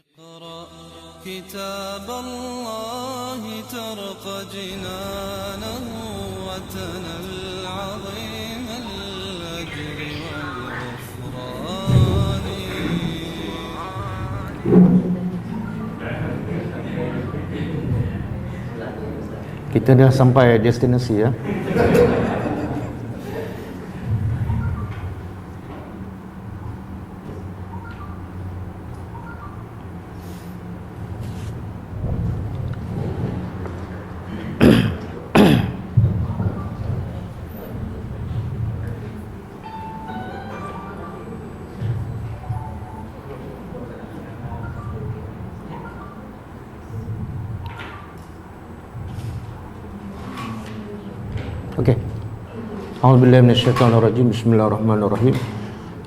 اقرأ كتاب الله ترق جنانه وتنى العظيم الأجر والغفران. Kita dah sampai destinasi ya. Okey. A'udzubillahi minasyaitonirrajim. Bismillahirrahmanirrahim.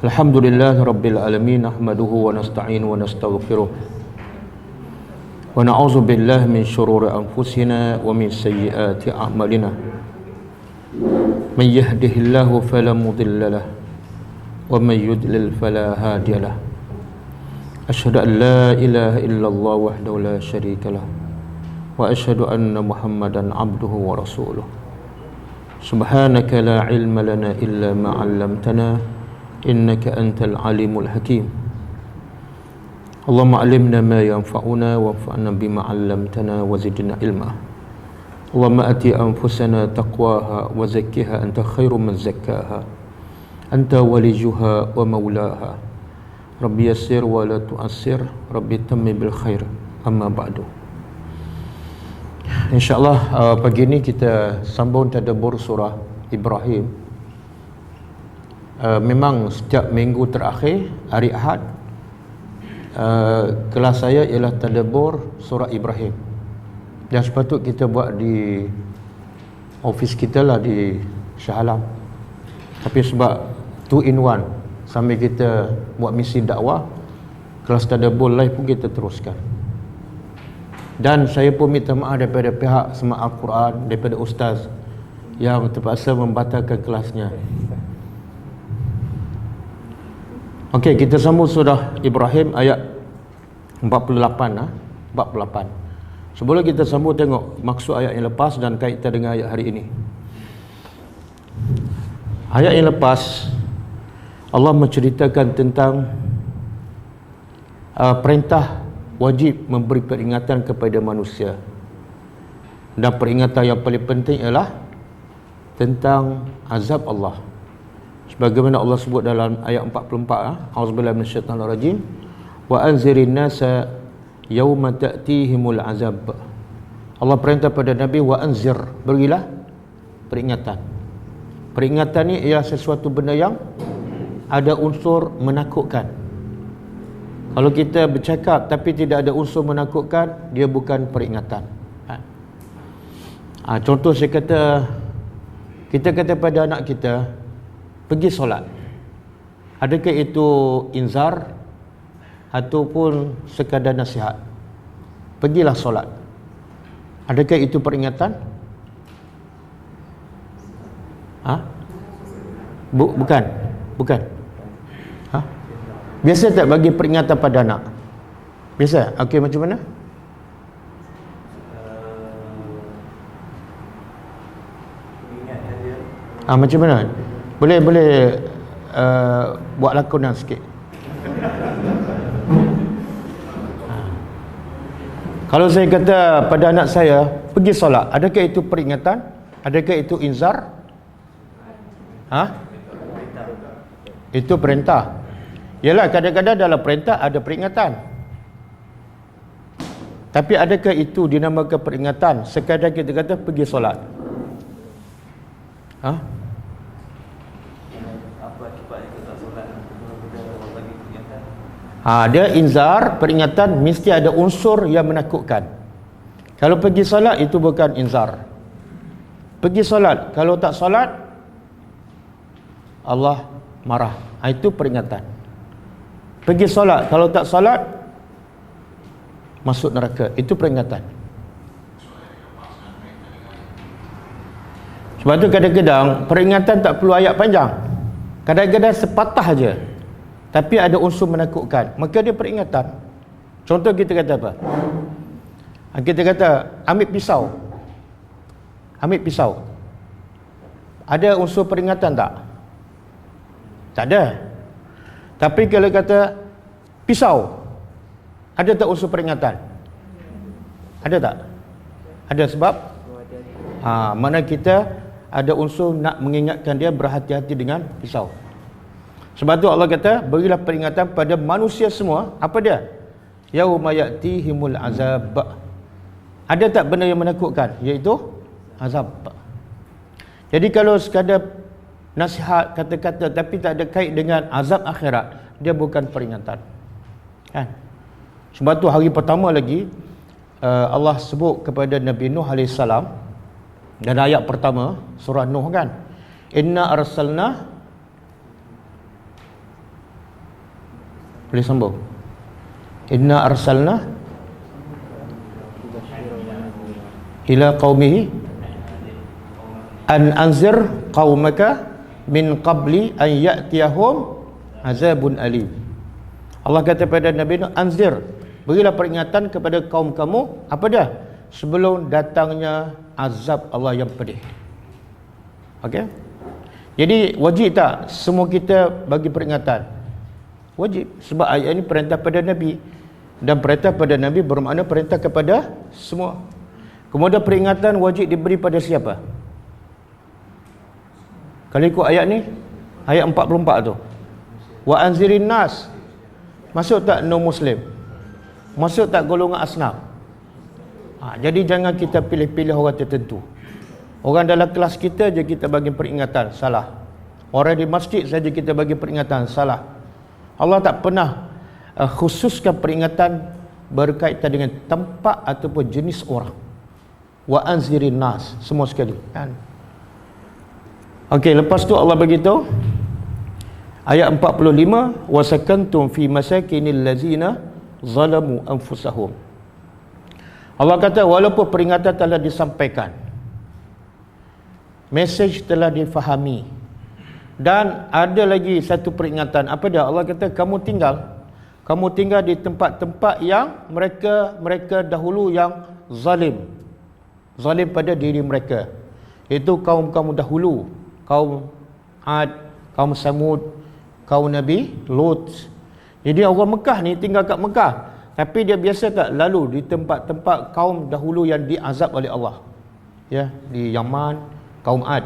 Alhamdulillahirabbil alamin, nahmaduhu wa nasta'inu wa nastaghfiruh. Wa na'udzu billahi min shururi anfusina wa min sayyiati a'malina. Man yahdihillahu fala mudilla lahu wa man yudlil fala hadiya lahu. Asyhadu an la ilaha illallah wahdahu la syarika lahu wa asyhadu anna Muhammadan abduhu wa rasuluh. Subhanaka la ilma lana illa ma 'allamtana innaka antal alimul hakim. Allahumma 'allimna ma yanfa'una wanfa'na bima 'allamtana wa zidna ilma. Allahumma ati anfusana taqwaha wa zakkiha anta khairu man zakkaha anta waliyuha wa maulaha. Rabbi yassir wa la tu'assir, Rabbi tammi bil khair. Amma ba'du. InsyaAllah pagi ini kita sambung tadabbur surah Ibrahim. Memang setiap minggu terakhir hari Ahad kelas saya ialah tadabbur surah Ibrahim. Dan sepatut kita buat di office kita lah di Shah Alam. Tapi sebab 2 in 1 sambil kita buat misi dakwah, kelas tadabbur live pun kita teruskan. Dan saya pun minta maaf daripada pihak Semaat Al-Quran, daripada ustaz yang terpaksa membatalkan kelasnya. Okey, kita sambung surah Ibrahim ayat 48. 48. Sebelum kita sambung, tengok maksud ayat yang lepas dan kaitan dengan ayat hari ini. Ayat yang lepas Allah menceritakan tentang perintah wajib memberi peringatan kepada manusia. Dan peringatan yang paling penting ialah tentang azab Allah. Sebagaimana Allah sebut dalam ayat 44, A'udzubillahi minasyaitonirrajim, wa anzirin nasa yauma ta'tihimul azab. Allah perintah pada Nabi, wa anzir, berilah peringatan. Peringatan ni ialah sesuatu benda yang ada unsur menakutkan. Kalau kita bercakap tapi tidak ada unsur menakutkan, dia bukan peringatan. Contoh saya kata, kita kata pada anak kita, pergi solat. Adakah itu inzar ataupun sekadar nasihat? Pergilah solat. Adakah itu peringatan? Bukan. Biasa tak bagi peringatan pada anak? Biasa? Okey, macam mana? Macam mana? Boleh buat lakonan sikit. Kalau saya kata pada anak saya, pergi solat, adakah itu peringatan? Adakah itu inzar? Itu perintah. Yalah, kadang-kadang dalam perintah ada peringatan. Tapi adakah itu dinamakan peringatan? Sekadar kita kata pergi solat. Apa akibatnya kita tak solat? Bagi peringatan. Dia inzar, peringatan mesti ada unsur yang menakutkan. Kalau pergi solat itu bukan inzar. Pergi solat, kalau tak solat Allah marah. Itu peringatan. Pergi solat, kalau tak solat masuk neraka. Itu peringatan. Sebab tu kadang-kadang peringatan tak perlu ayat panjang. Kadang-kadang sepatah aja, tapi ada unsur menakutkan, maka dia peringatan. Contoh kita kata apa? Kita kata ambil pisau. Ambil pisau. Ada unsur peringatan tak? Tak ada. Tapi kalau kata pisau, ada tak unsur peringatan? Ada tak? Ada sebab? Mana kita ada unsur nak mengingatkan dia berhati-hati dengan pisau. Sebab tu Allah kata, berilah peringatan pada manusia semua. Apa dia? Yauma ya'tihimul azab. Ada tak benda yang menakutkan? Iaitu azab. Jadi kalau sekadar nasihat, kata-kata tapi tak ada kait dengan azab akhirat, dia bukan peringatan. Kan? Sebab tu hari pertama lagi Allah sebut kepada Nabi Nuh AS, dan ayat pertama surah Nuh kan, inna arsalna, boleh sambung, inna arsalna ila qaumihi an anzir qaumaka min qabli an ya'tiyahum azabun alim. Allah kata pada Nabi Nuh, anzir, berilah peringatan kepada kaum kamu, apa dia? Sebelum datangnya azab Allah yang pedih. Okey? Jadi wajib tak semua kita bagi peringatan? Wajib, sebab ayat ini perintah pada Nabi, dan perintah pada Nabi bermakna perintah kepada semua. Kemudian peringatan wajib diberi pada siapa? Kalau ikut ayat ni, ayat 44 tu, wa anzirin nas, masuk tak non-Muslim? Masuk tak golongan asnaf? Jadi jangan kita pilih-pilih orang tertentu. Orang dalam kelas kita je kita bagi peringatan, salah. Orang di masjid saja kita bagi peringatan, salah. Allah tak pernah khususkan peringatan berkaitan dengan tempat ataupun jenis orang. Wa anzirin nas, semua sekali kan. Okey, lepas tu Allah beritahu ayat 45, wa sakantum fi masakinil ladzina zalamu anfusahum. Allah kata walaupun peringatan telah disampaikan, mesej telah difahami, dan ada lagi satu peringatan, apa dia? Allah kata kamu tinggal di tempat-tempat yang mereka dahulu yang zalim pada diri mereka. Itu kaum-kaum dahulu, kaum Ad, kaum Samud, kaum Nabi Lut. Jadi orang Mekah ni tinggal kat Mekah, tapi dia biasa tak lalu di tempat-tempat kaum dahulu yang diazab oleh Allah. Ya, di Yaman kaum Ad.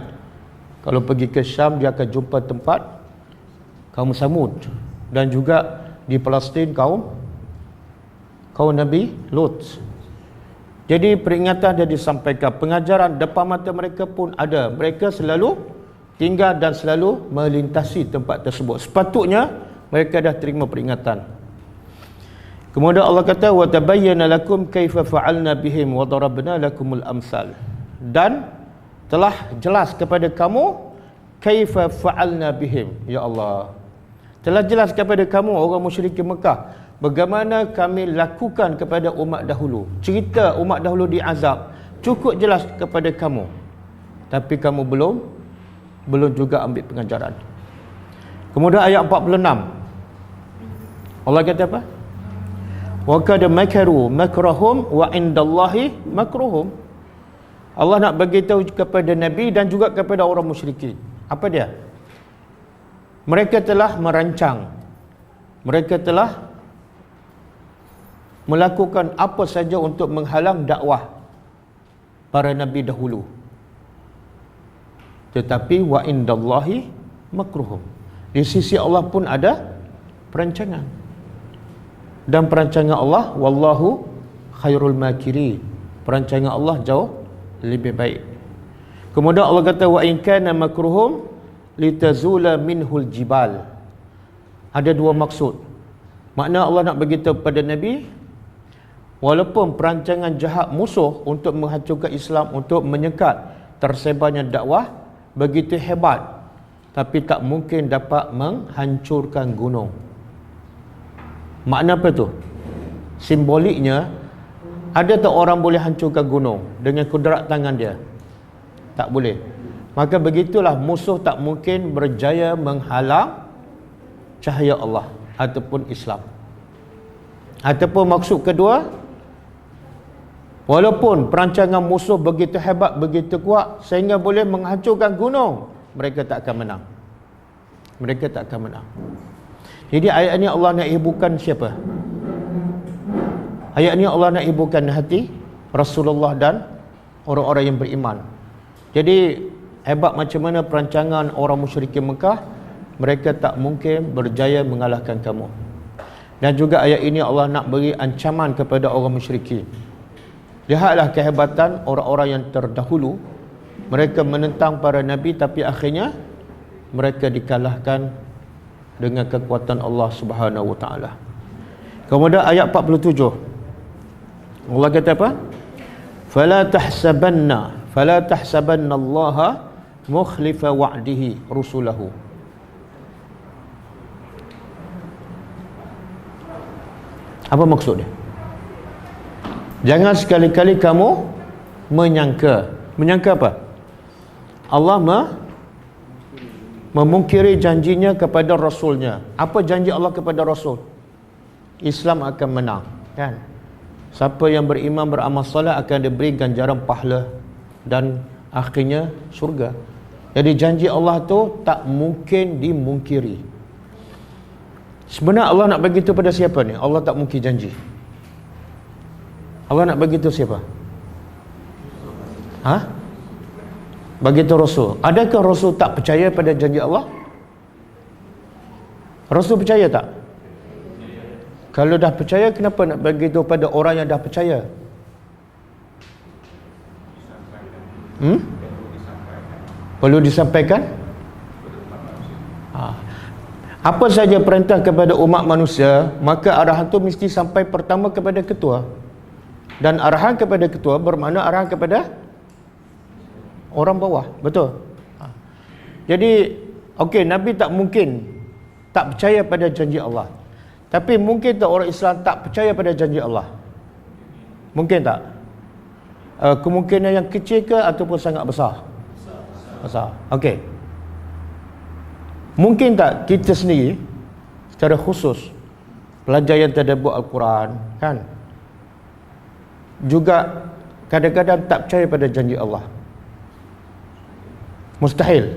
Kalau pergi ke Syam dia akan jumpa tempat kaum Samud, dan juga di Palestin kaum Nabi Lut. Jadi peringatan dia disampaikan, pengajaran depan mata mereka pun ada. Mereka selalu tinggal dan selalu melintasi tempat tersebut. Sepatutnya mereka dah terima peringatan. Kemudian Allah kata wa tabayyana lakum kaifa fa'alna bihim wa darabna lakumul amsal. Dan telah jelas kepada kamu kaifa fa'alna bihim, ya Allah. Telah jelas kepada kamu orang musyrikin Mekah bagaimana kami lakukan kepada umat dahulu. Cerita umat dahulu diazab cukup jelas kepada kamu. Tapi kamu belum juga ambil pengajaran. Kemudian ayat 46 Allah kata apa? Wa qad makaru makrahum wa indallahi makruhum. Allah nak bagi tahu kepada Nabi dan juga kepada orang musyrikin. Apa dia? Mereka telah merancang, mereka telah melakukan apa saja untuk menghalang dakwah para nabi dahulu. Tetapi wa indallahi makruhum, di sisi Allah pun ada perancangan. Dan perancangan Allah, wallahu khairul makirin, perancangan Allah jauh lebih baik. Kemudian Allah kata wa in kana makruhum litazula minhul jibal. Ada dua maksud. Makna Allah nak beritahu pada Nabi, walaupun perancangan jahat musuh untuk menghancurkan Islam, untuk menyekat tersebarnya dakwah begitu hebat, tapi tak mungkin dapat menghancurkan gunung. Makna apa tu? Simboliknya, ada tak orang boleh hancurkan gunung dengan kudrat tangan dia? Tak boleh. Maka begitulah musuh tak mungkin berjaya menghalang cahaya Allah ataupun Islam. Ataupun maksud kedua, walaupun perancangan musuh begitu hebat, begitu kuat sehingga boleh menghancurkan gunung, mereka tak akan menang. Mereka tak akan menang. Jadi ayat ini Allah nak hiburkan siapa? Ayat ini Allah nak hiburkan hati Rasulullah dan orang-orang yang beriman. Jadi hebat macam mana perancangan orang musyrikin Mekah, mereka tak mungkin berjaya mengalahkan kamu. Dan juga ayat ini Allah nak beri ancaman kepada orang musyrikin. Lihatlah kehebatan orang-orang yang terdahulu. Mereka menentang para nabi, tapi akhirnya mereka dikalahkan dengan kekuatan Allah Subhanahu wa taala. Kemudian ayat 47. Allah kata apa? Fala tahsabanna Allah mukhlifa wa'dihi rusulahu. Apa maksud dia? Jangan sekali-kali kamu menyangka. Menyangka apa? Allah memungkiri janjinya kepada Rasulnya. Apa janji Allah kepada Rasul? Islam akan menang, kan? Siapa yang beriman beramal soleh akan diberi ganjaran pahala dan akhirnya syurga. Jadi janji Allah tu tak mungkin dimungkiri. Sebenarnya Allah nak bagi itu pada siapa ni? Allah tak mungkin janji. Allah nak bagi itu siapa? Bagi itu Rasul. Adakah Rasul tak percaya pada janji Allah? Rasul percaya tak? Kalau dah percaya, kenapa nak bagi itu pada orang yang dah percaya? Perlu disampaikan? Apa saja perintah kepada umat manusia, maka arahan tu mesti sampai pertama kepada ketua. Dan arahan kepada ketua bermakna arahan kepada orang bawah. Betul? Jadi, okey, Nabi tak mungkin tak percaya pada janji Allah. Tapi mungkin tak orang Islam tak percaya pada janji Allah? Mungkin tak? Kemungkinan yang kecil ke ataupun sangat besar? Besar. Okey. Mungkin tak kita sendiri secara khusus pelajar yang tadabbur Al-Quran, kan, juga kadang-kadang tak percaya pada janji Allah? Mustahil.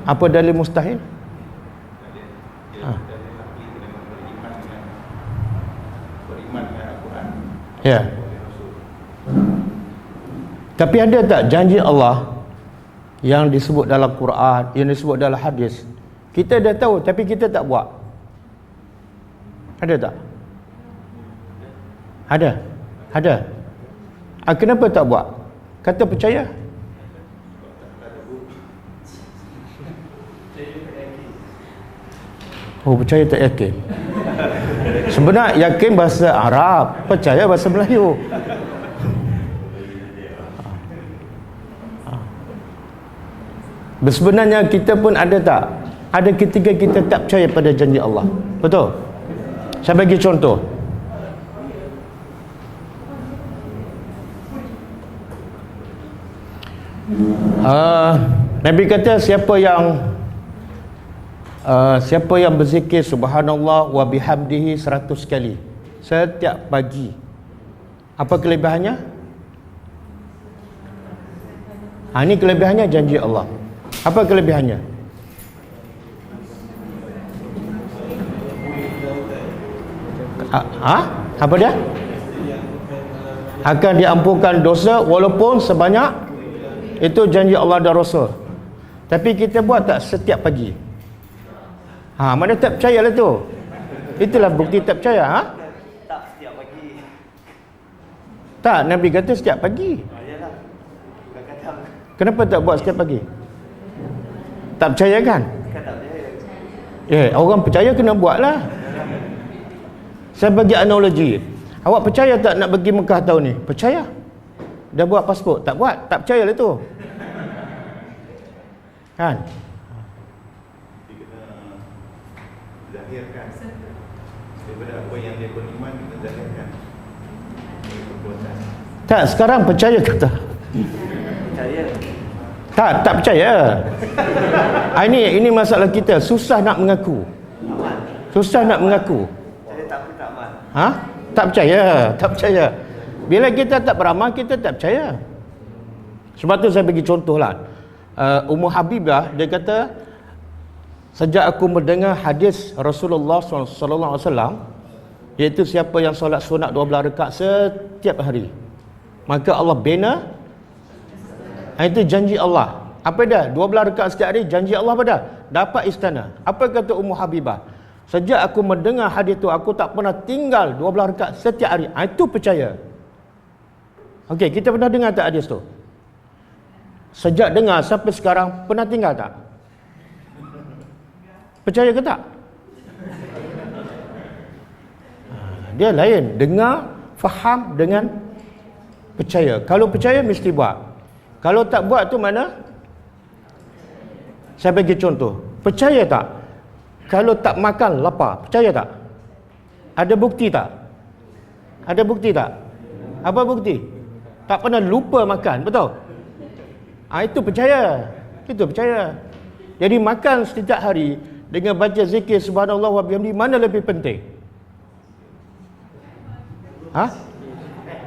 Apa dalil mustahil? Ya. Tapi ada tak janji Allah yang disebut dalam Quran, yang disebut dalam hadis, kita dah tahu tapi kita tak buat? Ada tak? Ada. Kenapa tak buat? Kata percaya. Oh, percaya tak yakin. Sebenarnya yakin bahasa Arab, percaya bahasa Melayu. Sebenarnya kita pun ada tak? Ada ketika kita tak percaya pada janji Allah. Betul? Saya bagi contoh. Nabi kata siapa yang berzikir subhanallah wa bihamdihi 100 kali setiap pagi, apa kelebihannya? Ini kelebihannya janji Allah. Apa kelebihannya? Apa dia? Akan diampunkan dosa walaupun sebanyak itu janji Allah dan Rasul. Tapi kita buat tak setiap pagi? Mana tak percaya lah tu. Itulah bukti tak percaya. Tak setiap pagi. Tak, Nabi kata setiap pagi. Yalah. Kadang-kadang Kenapa tak buat setiap pagi? Tak percaya kan? kan tak percaya. Orang percaya kena buat lah. Saya bagi analogi. Awak percaya tak nak pergi Mekah tahun ni? Percaya. Dah buat pasport? Tak buat. Tak percaya lah tu. Kan? Zahirkan daripada apa yang dia beriman, kita zahirkan perbuatan. Tak, sekarang percaya ke tak? Percaya. Tak percaya. Ini masalah kita. Susah nak mengaku. Aman. Susah nak mengaku. Saya tak pun tak aman. Ha? Tak percaya, tak percaya. Bila kita tak beramal, kita tak percaya. Sebab tu saya bagi contohlah. Ummu Habibah dia kata, sejak aku mendengar hadis Rasulullah sallallahu alaihi wasallam, iaitu siapa yang solat sunat 12 rakaat setiap hari, maka Allah bina. Itu janji Allah. Apa dia? 12 rakaat setiap hari, janji Allah pada dapat istana. Apa kata Ummu Habibah? Sejak aku mendengar hadis itu, aku tak pernah tinggal 12 rakaat setiap hari. Itu percaya. Okey, kita pernah dengar tak hadis tu? Sejak dengar sampai sekarang, pernah tinggal tak? Percaya ke tak? Dia lain. Dengar, faham dengan percaya. Kalau percaya, mesti buat. Kalau tak buat tu mana? Saya bagi contoh. Percaya tak? Kalau tak makan, lapar. Percaya tak? Ada bukti tak? Ada bukti tak? Apa bukti? Tak pernah lupa makan. Betul? Itu percaya. Itu percaya. Jadi makan setiap hari dengan baca zikir subhanallah wa bihamdi, mana lebih penting?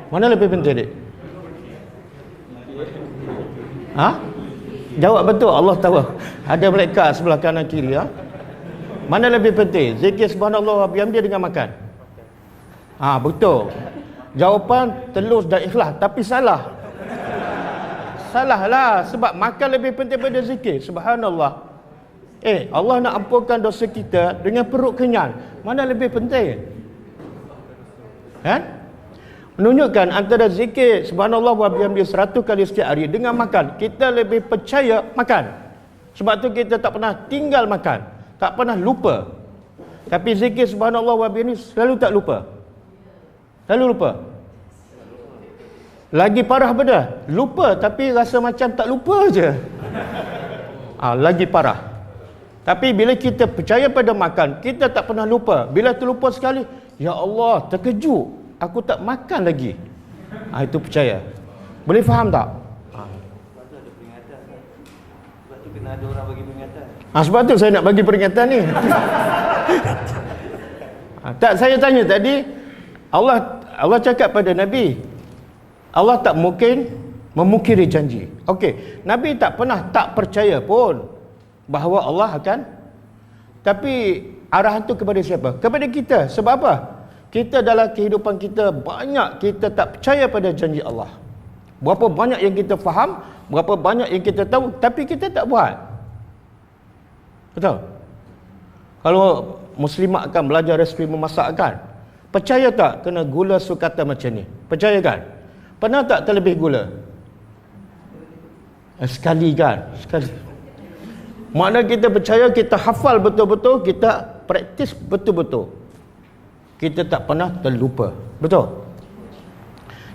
Mana lebih penting, Dik? Jawab betul, Allah tahu. Ada malaikat sebelah kanan kiri. Mana lebih penting? Zikir subhanallah wa bihamdi dengan makan? Betul. Jawapan telus dan ikhlas, tapi salah. Salah lah, sebab makan lebih penting daripada zikir. Subhanallah. Allah nak ampunkan dosa kita dengan perut kenyang. Mana lebih penting? Kan? Menunjukkan antara zikir subhanallah wa bihamdi 100 kali setiap hari dengan makan, kita lebih percaya makan. Sebab tu kita tak pernah tinggal makan, tak pernah lupa. Tapi zikir subhanallah wa bihamdi selalu tak lupa. Selalu lupa. Lagi parah benda, lupa tapi rasa macam tak lupa je. Lagi parah. Tapi bila kita percaya pada makan, kita tak pernah lupa. Bila terlupa sekali, ya Allah, terkejut, aku tak makan lagi. Itu percaya. Boleh faham tak? Sebab tu ada peringatan. Sebab tu kena ada orang bagi peringatan. Sebab tu saya nak bagi peringatan ni. Tak, saya tanya tadi, Allah cakap pada Nabi, Allah tak mungkin memungkiri janji. Okey, Nabi tak pernah tak percaya pun bahawa Allah akan, tapi arahan tu kepada siapa? Kepada kita. Sebab apa? Kita dalam kehidupan kita banyak kita tak percaya pada janji Allah. Berapa banyak yang kita faham, berapa banyak yang kita tahu, tapi kita tak buat. Betul? Kalau muslimat akan belajar resipi memasak kan, percaya tak kena gula sukatan macam ni? Percaya kan? Pernah tak terlebih gula? Sekali kan? Sekali. Makna kita percaya, kita hafal betul-betul, kita praktis betul-betul. Kita tak pernah terlupa. Betul?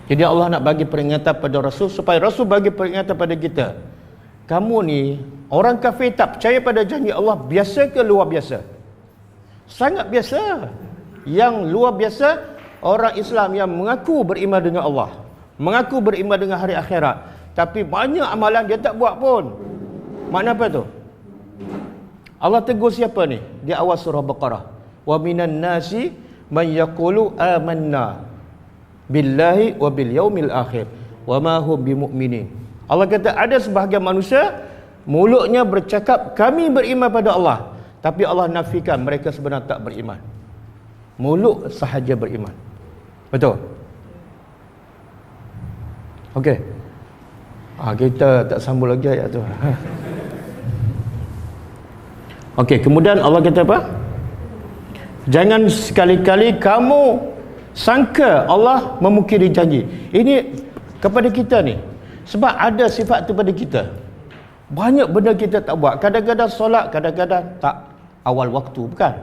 Jadi Allah nak bagi peringatan pada Rasul, supaya Rasul bagi peringatan pada kita. Kamu ni, orang kafir tak percaya pada janji Allah, biasa ke luar biasa? Sangat biasa. Yang luar biasa, orang Islam yang mengaku beriman dengan Allah, mengaku beriman dengan hari akhirat, tapi banyak amalan dia tak buat pun. Makna apa tu? Allah tegur siapa ni? Di awal surah Baqarah. Wa minan nasi man yaqulu amanna billahi wa bil yaumil akhir wa ma hum bimu'minin. Allah kata ada sebahagian manusia mulutnya bercakap kami beriman pada Allah, tapi Allah nafikan mereka sebenarnya tak beriman. Mulut sahaja beriman. Betul? Okey. Kita tak sambung lagi ayat tu. Okey, kemudian Allah kata apa? Jangan sekali-kali kamu sangka Allah memungkiri janji. Ini kepada kita ni. Sebab ada sifat tu pada kita. Banyak benda kita tak buat. Kadang-kadang solat, kadang-kadang tak awal waktu, bukan?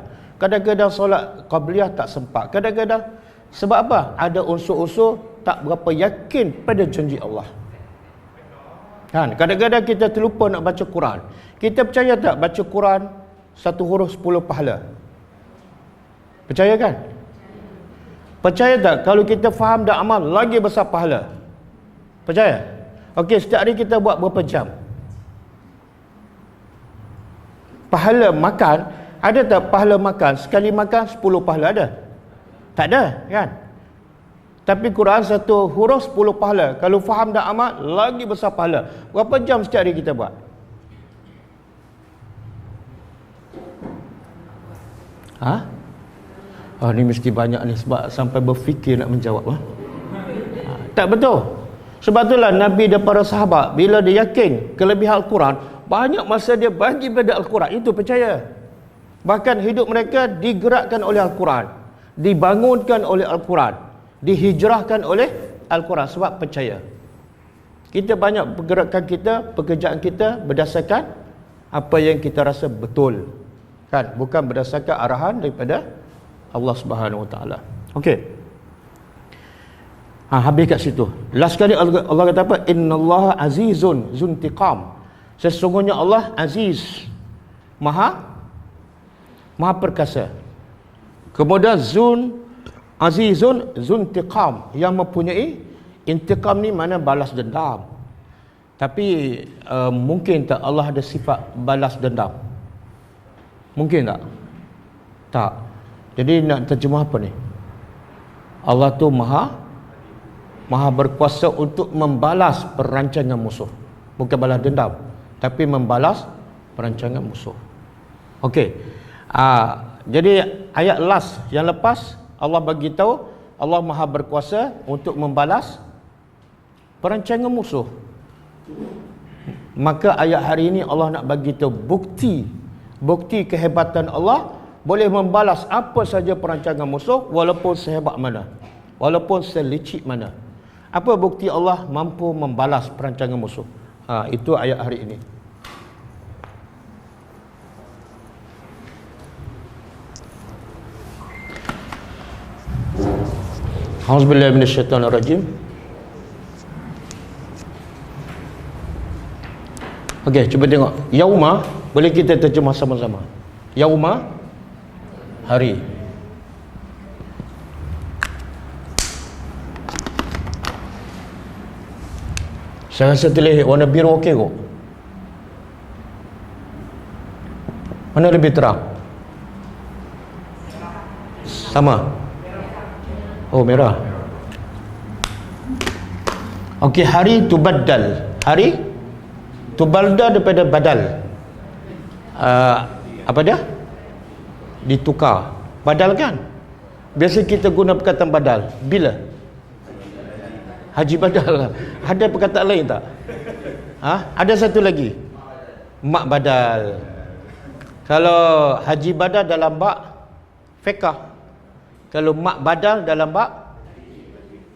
Kadang-kadang solat qabliyah tak sempat. Kadang-kadang sebab apa? Ada unsur-unsur tak berapa yakin pada janji Allah. Kan? Kadang-kadang kita terlupa nak baca Quran. Kita percaya tak baca Quran satu huruf 10 pahala? Percaya kan? Percaya tak kalau kita faham dan amal lagi besar pahala? Percaya? Okey, setiap hari kita buat berapa jam? Pahala makan, ada tak pahala makan? Sekali makan 10 pahala ada? Tak ada, kan? Tapi Quran satu huruf 10 pahala. Kalau faham dan amal, lagi besar pahala. Berapa jam setiap hari kita buat? Ni mesti banyak ni sebab sampai berfikir nak menjawab. Tak betul. Sebab itulah Nabi dan para sahabat bila dia yakin kelebihan Al-Quran, banyak masa dia bagi pada Al-Quran. Itu percaya. Bahkan hidup mereka digerakkan oleh Al-Quran, dibangunkan oleh Al-Quran, dihijrahkan oleh Al-Quran sebab percaya. Kita banyak pergerakan kita, pekerjaan kita berdasarkan apa yang kita rasa betul, kan? Bukan berdasarkan arahan daripada Allah Subhanahu Wa Taala. Okey. Habis kat situ. Last kali Allah kata apa? Innallaha azizun zuntiqam. Sesungguhnya Allah aziz, maha perkasa. Kemudian azizun zuntiqam, yang mempunyai intiqam ni mana balas dendam. Tapi mungkin tak Allah ada sifat balas dendam? Mungkin tak? Tak. Jadi nak terjemah apa ni? Allah tu maha berkuasa untuk membalas perancangan musuh. Bukan balas dendam, tapi membalas perancangan musuh. Okey. Jadi ayat last yang lepas Allah bagi tahu Allah maha berkuasa untuk membalas perancangan musuh. Maka ayat hari ini Allah nak bagi tahu bukti kehebatan Allah, boleh membalas apa saja perancangan musuh walaupun sehebat mana, walaupun selicik mana. Apa bukti Allah mampu membalas perancangan musuh? Itu ayat hari ini. Auzubillahi minasyaitonir rajim. Okey, cuba tengok. Yauma, boleh kita terjemah sama-sama. Yauma, hari. Saya rasa tulis warna biru okey kok. Mana lebih terang? Sama. Oh, merah. Okey, hari tubaddal. Hari tubalda daripada badal. Apa dia? Ditukar. Badal kan? Biasa kita guna perkataan badal. Bila? Haji badal. Ada perkataan lain tak? Ada satu lagi. Mak badal. Kalau haji badal dalam bab fiqh. Kalau mak badal dalam bab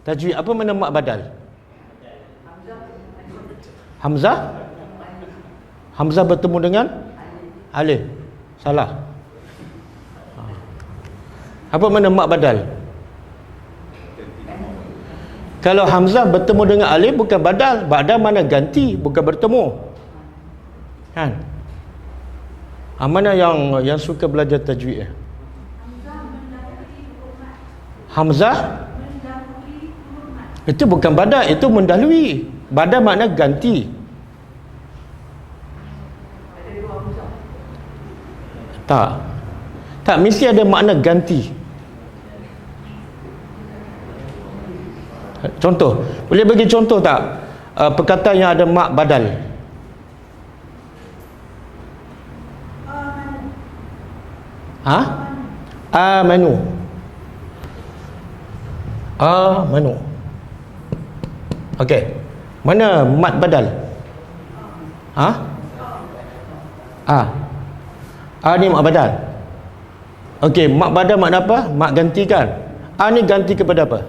tajwid. Apa makna mak badal? Hamzah? Hamzah bertemu dengan alif. Salah. Apa makna mak badal? Kalau Hamzah bertemu dengan alif bukan badal. Badal mana ganti, bukan bertemu. Kan? Mana yang suka belajar tajwid? Hamzah itu bukan badal, itu mendahului. Badal makna ganti. Tak, mesti ada makna ganti. Contoh, boleh bagi contoh tak perkataan yang ada mak badal? Amanu. Okey. Mana mat badal? Ni mak badal. Okey, mak badal makna apa? Mak ganti kan? Ni ganti kepada apa?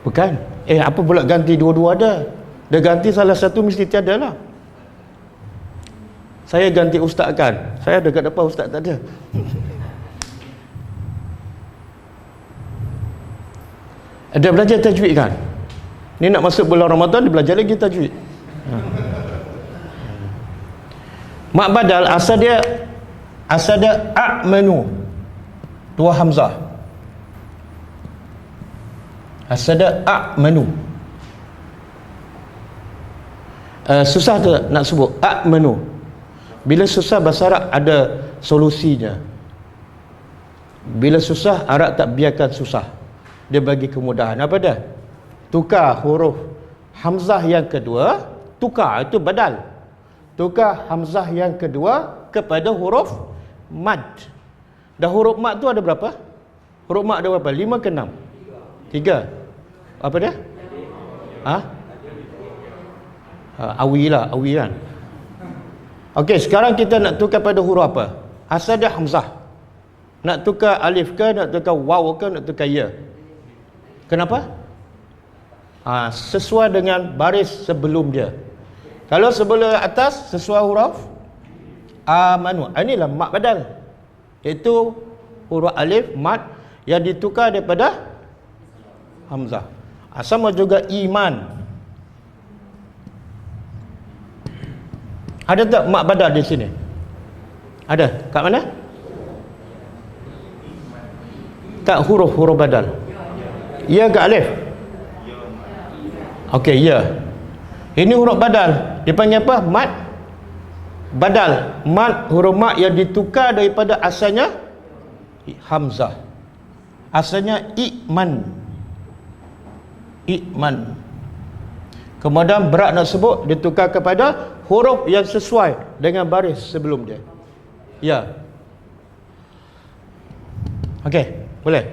Bukan. Apa pula ganti dua-dua ada? Dia ganti salah satu mesti tiada lah. Saya ganti ustaz kan? Saya ada kat depan, ustaz tak ada. Dia belajar tajwid kan? Ni nak masuk bulan Ramadan, dia belajar lagi tajwid. Mak badal asal dia a'manu. Dua hamzah. Asal dia a'manu. Susah tu nak sebut a'manu. Bila susah bahasa Arab ada solusinya. Bila susah, Arab tak biarkan susah. Dia bagi kemudahan. Apa dia? Tukar huruf hamzah yang kedua, tukar, itu badal. Tukar hamzah yang kedua kepada huruf mad. Dah huruf mad tu ada berapa? Huruf mad ada berapa? 5 ke 6? 3. Apa dia? Awi lah, awi kan. Okey, sekarang kita nak tukar pada huruf apa? Asal dia hamzah. Nak tukar alif ke, nak tukar waw ke, nak tukar ya? Kenapa? Sesuai dengan baris sebelum dia. Kalau sebelum atas sesuai huruf amanu. Inilah mad badal. Iaitu huruf alif mad yang ditukar daripada hamzah. Sama juga iman. Ada tak mad badal di sini? Ada. Kat mana? Kat huruf-huruf badal. Ya ke alif? Okey, ya. Ini huruf badal. Dipanggil apa? Mad badal. Mad, huruf mad yang ditukar daripada asalnya hamzah. Asalnya iman. Iman. Kemudian berat nak sebut ditukar kepada huruf yang sesuai dengan baris sebelum dia. Ya. Okey, boleh.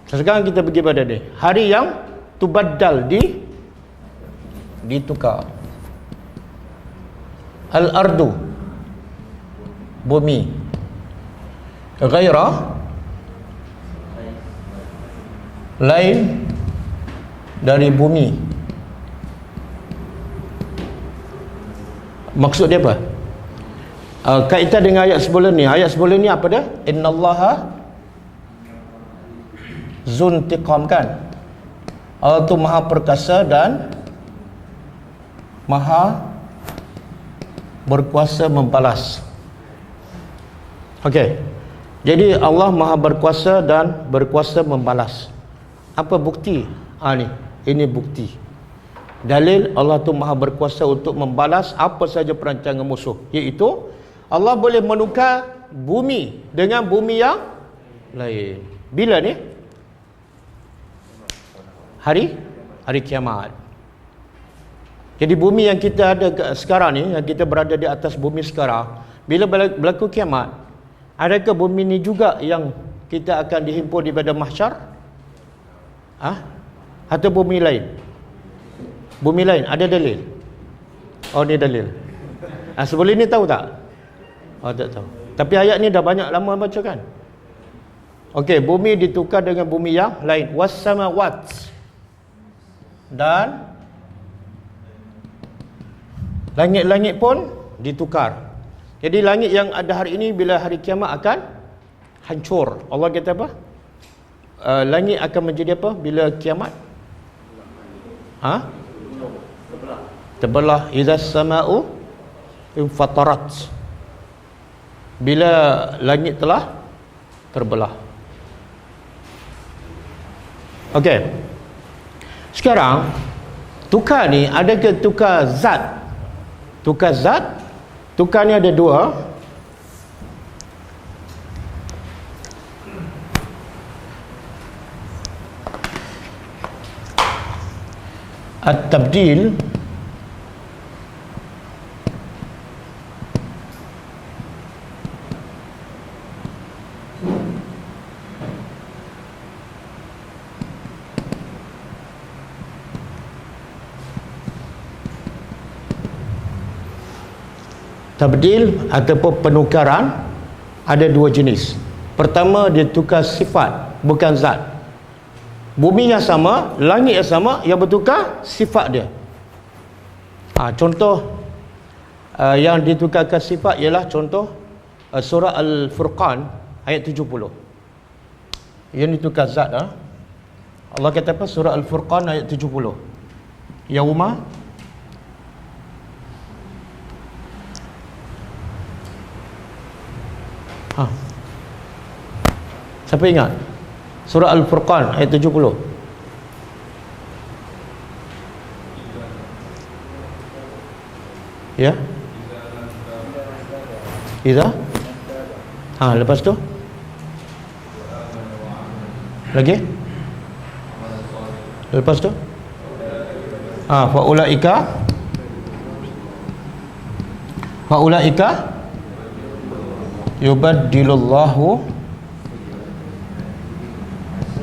Sekarang kita pergi pada dia. Hari yang tubaddal ditukar. Al-ardu, bumi. Ghaira, lain dari bumi. Maksud dia apa? Kaitan dengan ayat sebelum ni. Ayat sebelum ni apa dia? Innallaha zuntiqam, kan? Allah tu maha perkasa dan maha berkuasa membalas. Okey. Jadi Allah maha berkuasa dan berkuasa membalas. Apa bukti? Ini bukti. Dalil Allah tu maha berkuasa untuk membalas apa saja perancangan musuh, iaitu Allah boleh menukar bumi dengan bumi yang lain. Bila ni? Hari kiamat. Jadi bumi yang kita ada sekarang ni, yang kita berada di atas bumi sekarang, bila berlaku kiamat, adakah bumi ni juga yang kita akan dihimpun di padang mahsyar? Atau bumi lain? Bumi lain, ada dalil? Oh, ni dalil. Sebelum ni tahu tak? Oh, tak tahu. Tapi ayat ni dah banyak lama baca, kan? Okey, bumi ditukar dengan bumi yang lain. Was-samawat. Dan langit-langit pun ditukar. Jadi langit yang ada hari ini bila hari kiamat akan hancur. Allah kata apa? Langit akan menjadi apa bila kiamat? Terbelah. Idzas sama'u infatarat. Bila langit telah terbelah. Okey. Sekarang tukar ni adakah tukar zat? Tukar zat, tukar ni ada dua. At-tabdil tabdil ataupun penukaran ada dua jenis. Pertama, dia tukar sifat, bukan zat. Bumi yang sama, langit yang sama, yang bertukar sifat dia. Contoh yang ditukarkan sifat ialah contoh surah Al-Furqan ayat 70. Yang ditukar zat. Allah kata apa? Surah Al-Furqan ayat 70. Yauma siapa ingat? Surah Al-Furqan ayat 70. Ya? Iza? Lepas tu Lagi? Lepas tu? Faulaika yubaddilullahu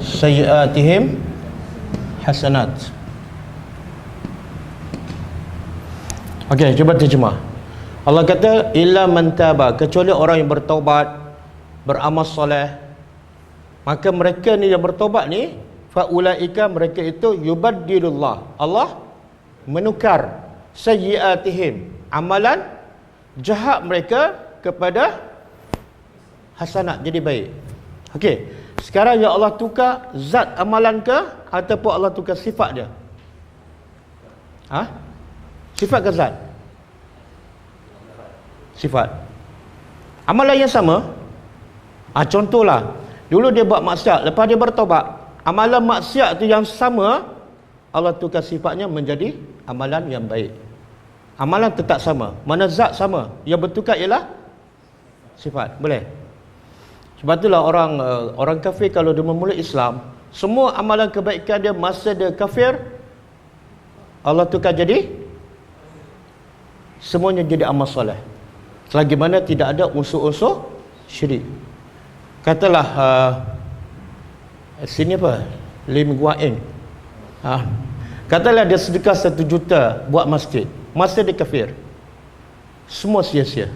sayyiatihim hasanat. Okey, cuba terjemah. Allah kata illa man taba, kecuali orang yang bertaubat, beramal soleh. Maka mereka ni yang bertaubat ni, faulaika, mereka itu yubaddilullah, Allah menukar sayyiatihim, amalan jahat mereka kepada hasanat, jadi baik. Okey, sekarang ya Allah tukar zat amalan ke ataupun Allah tukar sifat dia? Sifat ke zat? Sifat. Amalan yang sama. Contohlah, dulu dia buat maksiat, lepas dia bertaubat, amalan maksiat tu yang sama, Allah tukar sifatnya menjadi amalan yang baik. Amalan tetap sama, mana zat sama, yang bertukar ialah sifat. Boleh? Sebab itulah orang kafir kalau dia memulai Islam, semua amalan kebaikan dia masa dia kafir, Allah tukar jadi semuanya jadi amal soleh, selagi mana tidak ada unsur-unsur syirik. Katalah sini apa, Lim Guan Eng, katalah dia sedekah 1 juta buat masjid masa dia kafir, semua sia-sia.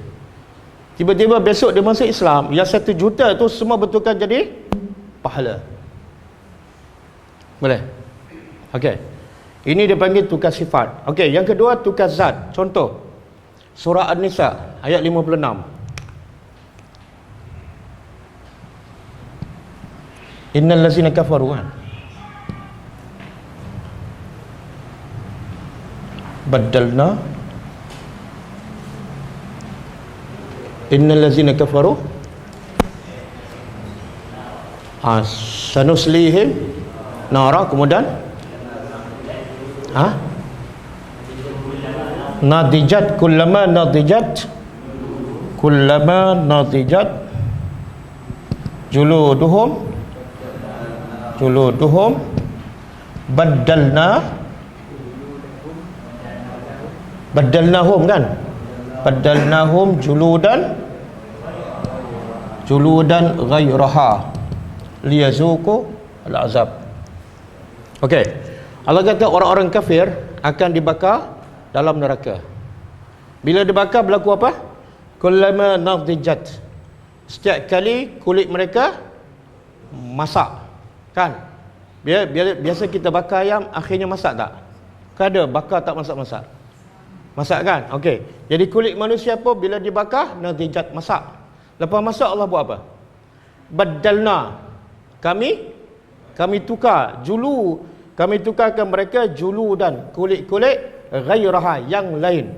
Tiba-tiba besok dia masuk Islam, yang 1 juta tu semua bertukar jadi pahala. Boleh? Okey, ini dia panggil tukar sifat. Okey, yang kedua tukar zat. Contoh surah An-Nisa ayat 56. Innal ladzina kafaru, badalna, innal ladzina kafaru sanuslihim nara, kemudian nadijat kullama nadijat juluduhum badalnahum kan, badalnahum juludan ghairaha liyazuqu al-azab. Okey, Allah kata orang-orang kafir akan dibakar dalam neraka. Bila dibakar berlaku apa? Kullama nadijat, setiap kali kulit mereka masak kan. Biasa kita bakar ayam akhirnya masak tak? Kada bakar tak masak-masak. Masak kan? Okey. Jadi kulit manusia pun bila dibakar nadijat, masak. Lepas masak Allah buat apa? Badalna, kami tukar kami tukarkan mereka dan kulit-kulit ghairaha, yang lain.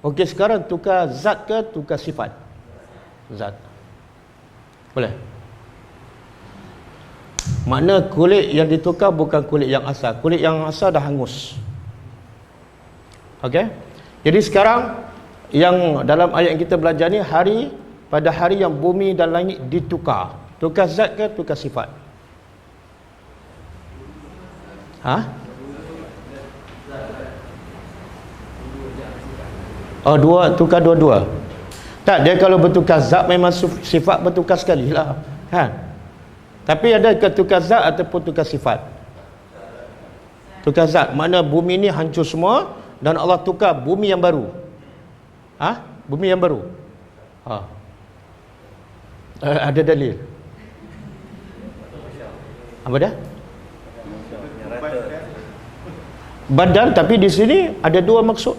Okey, sekarang tukar zat ke tukar sifat? Zat. Boleh? Makna kulit yang ditukar bukan kulit yang asal. Kulit yang asal dah hangus. Okey? Jadi sekarang yang dalam ayat yang kita belajar ni, pada hari yang bumi dan langit ditukar. Tukar zat ke tukar sifat? Tukar dua-dua. Tak, dia kalau bertukar zat memang sifat bertukar sekali lah kan. Tapi ada ke tukar zat ataupun tukar sifat? Tukar zat, makna bumi ni hancur semua dan Allah tukar bumi yang baru. Bumi yang baru. Ada dalil? Apa dia? Badan, tapi di sini ada dua maksud.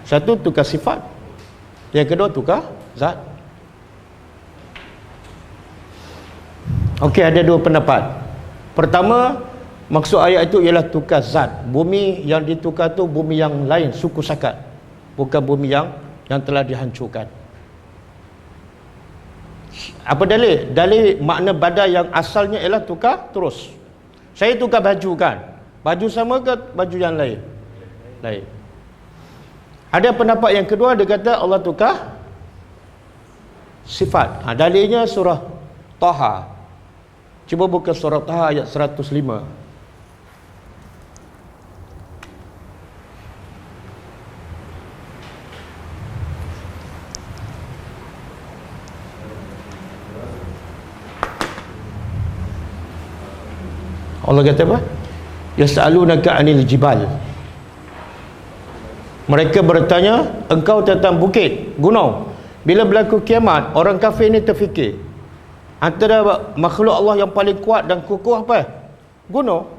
Satu tukar sifat, yang kedua tukar zat. Okey, ada dua pendapat. Pertama, maksud ayat itu ialah tukar zat. Bumi yang ditukar tu bumi yang lain, suku sakat, bukan bumi yang telah dihancurkan. Apa dalil? Dalil makna badal yang asalnya ialah tukar terus. Saya tukar baju kan, baju sama ke baju yang lain? Lain. Ada pendapat yang kedua, dia kata Allah tukar sifat. Dalilnya surah Taha Cuba buka surah Taha ayat 105. Allah kata apa? Yas'alunaka 'anil jibal. Mereka bertanya engkau tentang bukit, gunung. Bila berlaku kiamat, orang kafir ni terfikir, antara makhluk Allah yang paling kuat dan kukuh apa? Gunung.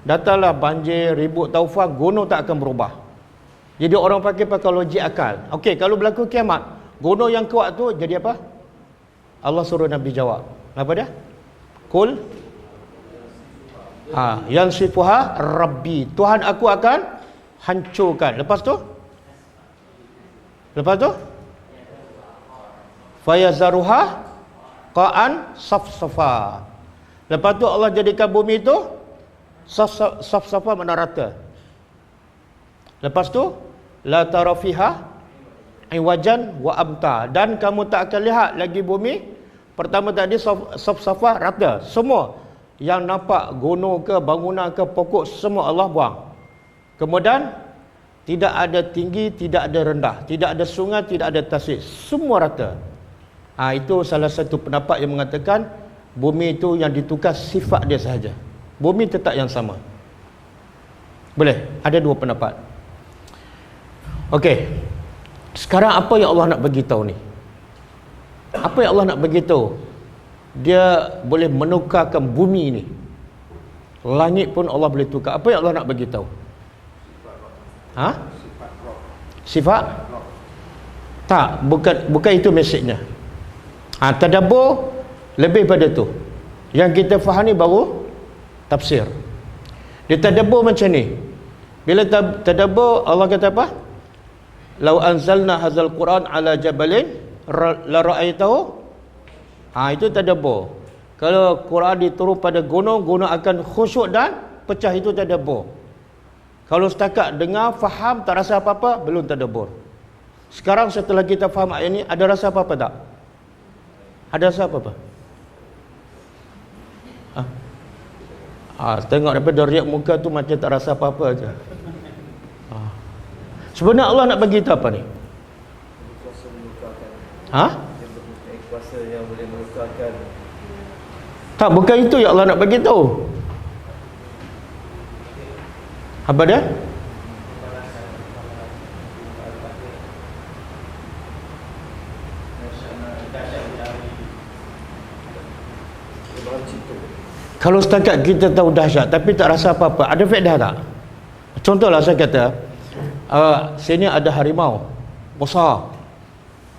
Datanglah banjir, ribut taufan, gunung tak akan berubah. Jadi orang pakai logik akal. Okey, kalau berlaku kiamat, gunung yang kuat tu jadi apa? Allah suruh Nabi jawab. Apa dia? Kul yang sifuha Rabbi, Tuhan aku akan hancurkan. Lepas tu fayazaruha qa'an safsafa. Lepas tu Allah jadikan bumi itu safsafa, makna rata. Lepas tu la tara fiha iwajan wa amta, dan kamu tak akan lihat lagi bumi pertama tadi safsafa, rata. Semua yang nampak gunung ke bangunan ke pokok semua Allah buang. Kemudian tidak ada tinggi, tidak ada rendah, tidak ada sungai, tidak ada tasik, semua rata. Itu salah satu pendapat yang mengatakan bumi itu yang ditukar sifat dia sahaja, bumi tetap yang sama. Boleh, ada dua pendapat. Okey, sekarang apa yang Allah nak bagi tahu ni? Apa yang Allah nak bagi tahu? Dia boleh menukarkan bumi ni. Langit pun Allah boleh tukar. Apa yang Allah nak bagi tahu? Sifat? Tak, bukan itu mesejnya. Tadabbur lebih pada tu. Yang kita fahami baru tafsir. Dia tadabbur macam ni. Bila tadabbur, Allah kata apa? Lau anzalna hadzal Quran ala jabalin la ra'aitahu. Itu tadabbur. Kalau Quran diturun pada gunung, gunung akan khusyuk dan pecah. Itu tadabbur. Kalau setakat dengar, faham, tak rasa apa-apa, belum tadabbur. Sekarang setelah kita faham ayat ini, ada rasa apa-apa tak? Ada rasa apa-apa? Tengok daripada riak muka tu macam tak rasa apa-apa aja. Sebenarnya Allah nak bagi kita apa ni? Kuasa yang boleh melukakan. Tak, bukan itu yang Allah nak bagi tahu. Apa dia? Kalau setakat kita tahu dahsyat tapi tak rasa apa-apa, ada faedah tak? Contohlah saya kata, sini ada harimau besar,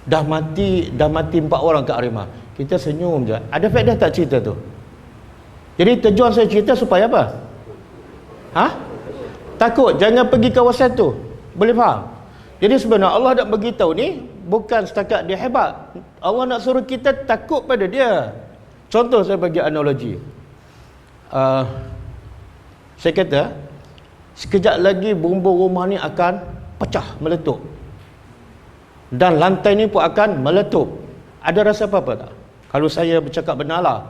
dah mati 4 orang kat harimau. Kita senyum je. Ada faedah tak cerita tu? Jadi tujuan saya cerita supaya apa? Takut, jangan pergi kawasan tu. Boleh faham? Jadi sebenarnya Allah nak beritahu ni bukan setakat dia hebat. Allah nak suruh kita takut pada dia. Contoh saya bagi analogi. Saya kata sekejap lagi bumbung rumah ni akan pecah, meletup. Dan lantai ni pun akan meletup. Ada rasa apa-apa tak? Kalau saya bercakap benar lah,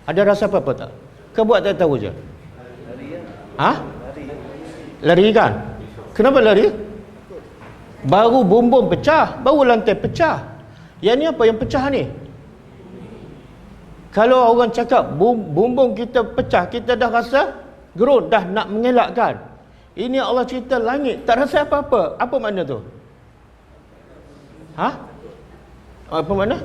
ada rasa apa-apa tak? Kau buat tak tahu je? Lari kan? Kenapa lari? Baru bumbung pecah, baru lantai pecah. Yang ni apa yang pecah ni? Kalau orang cakap bumbung kita pecah, kita dah rasa gerun, dah nak mengelakkan. Ini Allah cerita langit, tak rasa apa-apa. Apa makna tu? Apa makna?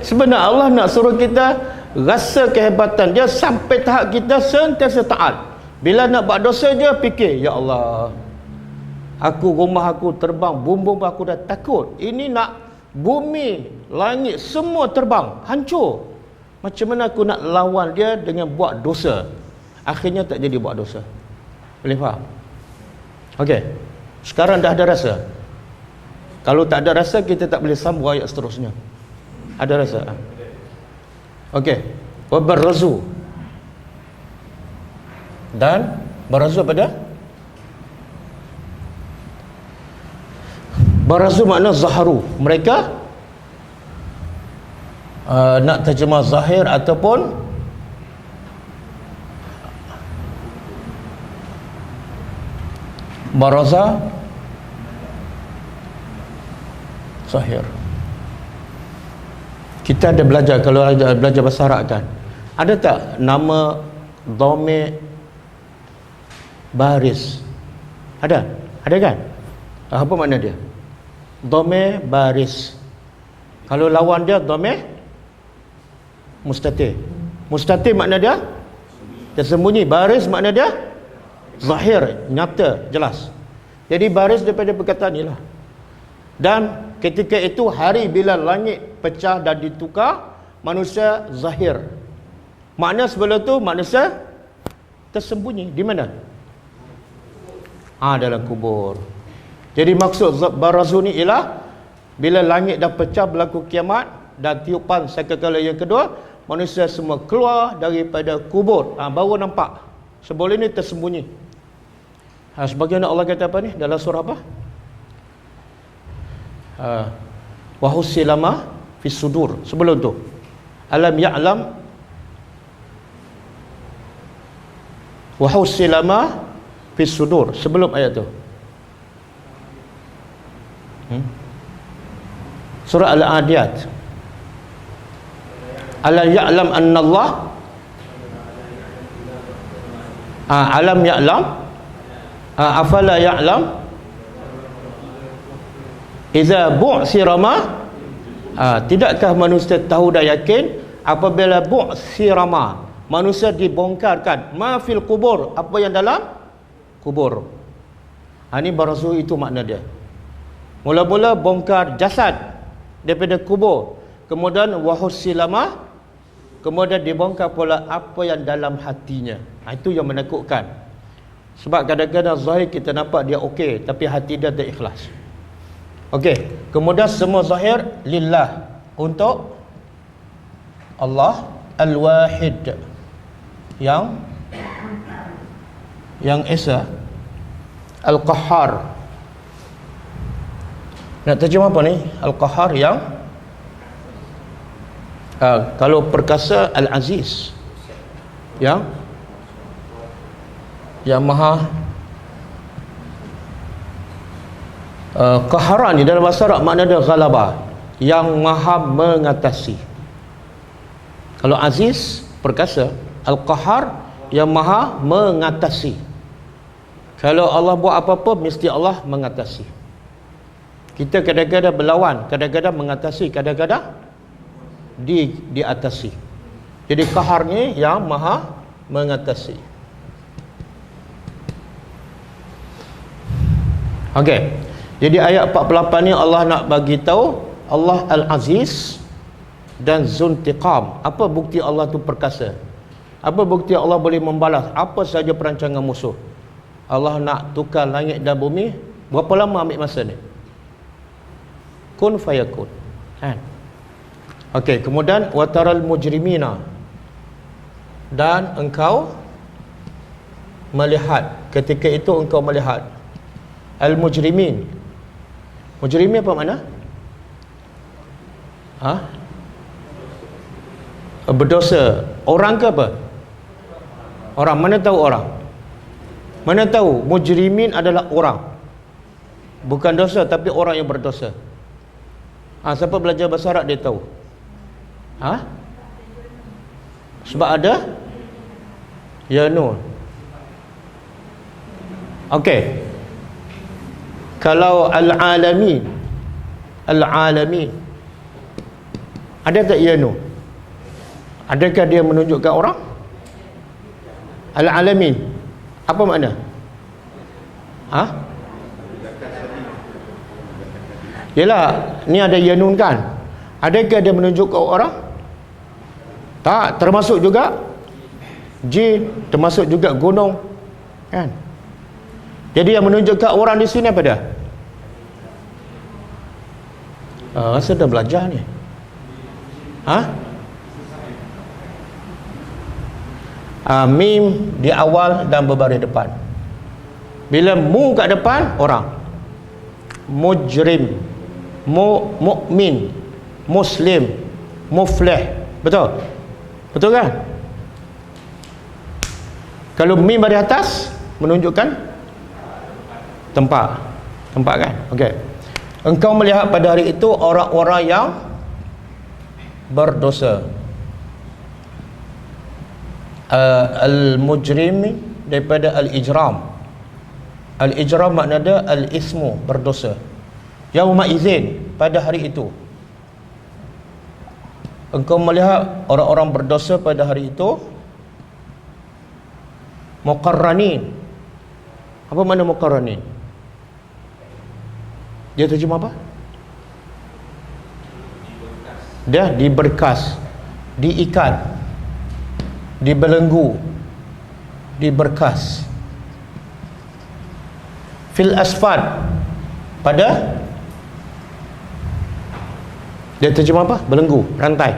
Sebenarnya Allah nak suruh kita rasa kehebatan dia sampai tahap kita sentiasa taat. Bila nak buat dosa je fikir, ya Allah, rumah aku terbang, bumbung aku dah takut. Ini nak bumi, langit semua terbang, hancur. Macam mana aku nak lawan dia dengan buat dosa? Akhirnya tak jadi buat dosa. Boleh faham? Okey. Sekarang dah ada rasa. Kalau tak ada rasa, kita tak boleh sambung ayat seterusnya. Ada rasa? Okey. Wabarazu. Dan barazu apa dia? Barazu makna zaharu. Mereka nak terjemah zahir ataupun baraza zahir. Kita ada belajar, kalau ada belajar bahasa Arab kan, ada tak nama dhamir baris? Ada kan? Apa makna dia? Dhamir baris. Kalau lawan dia dhamir mustatir. Mustatir makna dia tersembunyi, baris makna dia zahir, nyata, jelas. Jadi baris daripada perkataan inilah. Dan ketika itu hari bila langit pecah dan ditukar, manusia zahir. Makna sebelum tu manusia tersembunyi. Di mana? Dalam kubur. Jadi maksud barazu ni ialah bila langit dah pecah, berlaku kiamat dan tiupan sangkakala yang kedua, manusia semua keluar daripada kubur. Baru nampak. Sebelum ini tersembunyi. Sebagaimana Allah kata apa ni dalam surah apa? Wa husilama fi sudur. Sebelum tu alam ya'lam wa husilama fi sudur. Sebelum ayat tu surah Al-Adiyat. Alam ya'lam anna Allah alam ya'lam afala ya'lam idza bu'sira ma tidakkah manusia tahu dan yakin apabila bu'sira ma, manusia dibongkarkan, ma fil kubur, apa yang dalam kubur. Ini barazu, itu makna dia. Mula-mula bongkar jasad daripada kubur, kemudian wahusilama, kemudian dibongkar pula apa yang dalam hatinya. Itu yang menakutkan. Sebab kadang-kadang zahir kita nampak dia okey, tapi hati dia tak ikhlas. Okey, kemudian semua zahir lillah, untuk Allah Al-Wahid, yang Esa, Al-Qahhar. Nak terjemah apa ni? Al-Qahhar yang kalau perkasa, Al-Aziz, yang maha qaharan ni dalam bahasa Arab makna dia ghalaba, yang maha mengatasi. Kalau Aziz perkasa, Al-Qahhar yang maha mengatasi. Kalau Allah buat apa-apa mesti Allah mengatasi. Kita kadang-kadang berlawan, kadang-kadang mengatasi, kadang-kadang diatasi. Jadi qahar ni yang maha mengatasi. Okey. Jadi ayat 48 ni Allah nak bagi tahu Allah Al-Aziz dan Zuntiqam. Apa bukti Allah tu perkasa? Apa bukti Allah boleh membalas apa saja perancangan musuh? Allah nak tukar langit dan bumi, berapa lama ambil masa ni? Kun fayakun. Kan? Okey, kemudian wataral mujrimina, dan engkau melihat, ketika itu engkau melihat al-mujrimin. Mujrimin apa makna? Berdosa. Orang ke apa? Orang. Mana tahu orang? Mana tahu mujrimin adalah orang, bukan dosa, tapi orang yang berdosa. Siapa belajar bahasa Arab dia tahu. Sebab ada ya nun. Okey. Kalau al-alamin, ada tak ya nun? Adakah dia menunjukkan orang? Al-alamin apa makna? Yalah, ni ada ya nun kan? Adakah dia menunjukkan orang? Tak, termasuk juga jin, termasuk juga gunung, kan? Jadi yang menunjukkan orang di sini apa dia? Saya dah belajar ni. Mim di awal dan berbaris depan. Bila mu kat depan, orang. Mujrim, mu'min, muslim, muflih. Betul? Betul kan? Kalau mim dari atas menunjukkan tempat. Tempat kan? Okey. Engkau melihat pada hari itu orang-orang yang berdosa. Al-mujrim daripada al-ijram. Al-ijram maknanya al-ismu, berdosa. Yauma izin, pada hari itu engkau melihat orang-orang berdosa pada hari itu muqarranin. Apa makna muqarranin? Dia terjemah apa? Dia diberkas, diikat, dibelenggu, diberkas. Fil asfad, pada, dia terjemah apa? Belenggu, rantai.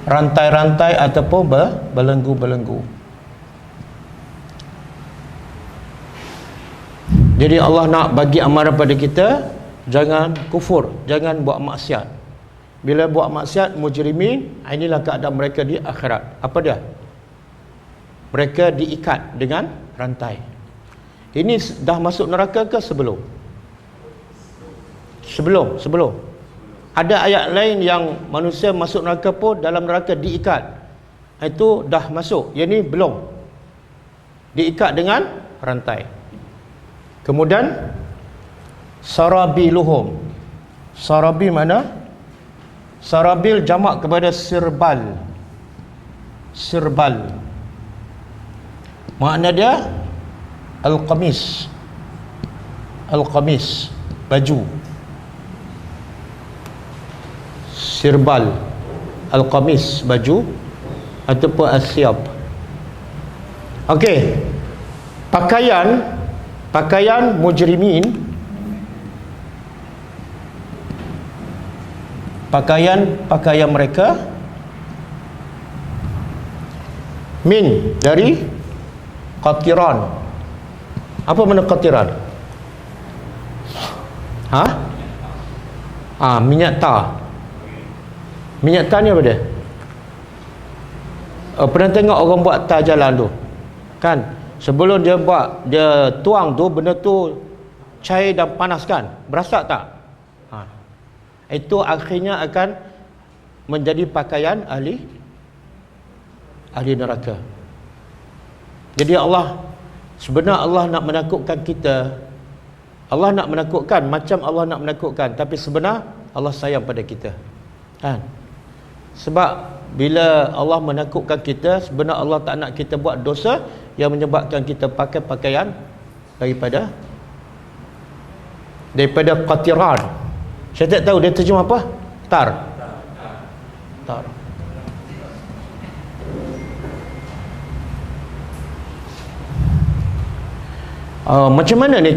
Rantai-rantai ataupun belenggu-belenggu. Jadi Allah nak bagi amaran pada kita, jangan kufur, jangan buat maksiat. Bila buat maksiat, mujrimin, inilah keadaan mereka di akhirat. Apa dia? Mereka diikat dengan rantai. Ini dah masuk neraka ke sebelum? Sebelum. Ada ayat lain yang manusia masuk neraka pun dalam neraka diikat. Itu dah masuk. Yang ni belum. Diikat dengan rantai. Kemudian sarabiluhum. Sarabi mana? Sarabil jamak kepada sirbal. Sirbal. Makna dia al-qamis. Al-qamis, baju. Sirbal, al-qamis, baju, ataupun as-siyab. Okey. Pakaian mujrimin, pakaian mereka min, dari qatiran. Apa makna qatiran? Minyak tar. Minyak tar ni apa dia? Pernah tengok orang buat tar jalan tu kan? Sebelum dia buat, dia tuang tu, benda tu cair dan panas kan? Berasak tak? Itu akhirnya akan menjadi pakaian ahli neraka. Jadi sebenarnya Allah nak menakutkan kita. Allah nak menakutkan, macam Allah nak menakutkan, tapi sebenarnya Allah sayang pada kita kan? Sebab bila Allah menakutkan kita, sebenarnya Allah tak nak kita buat dosa yang menyebabkan kita pakai pakaian daripada qatiran. Saya tak tahu dia terjemah apa? Tar. Macam mana ni?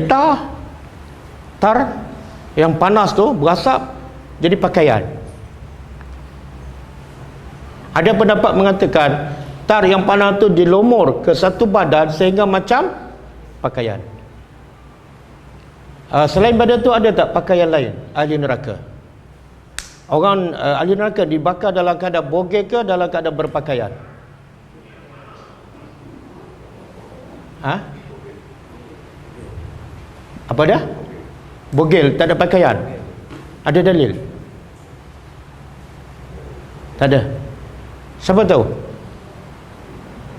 Tar yang panas tu berasap jadi pakaian. Ada pendapat mengatakan tar yang panas tu dilumur ke satu badan sehingga macam pakaian. Selain badan tu ada tak pakaian lain ahli neraka? Orang ahli neraka dibakar dalam keadaan bogel ke dalam keadaan berpakaian? Apa dia? Bogel, tak ada pakaian. Ada dalil? Tak ada. Siapa tahu?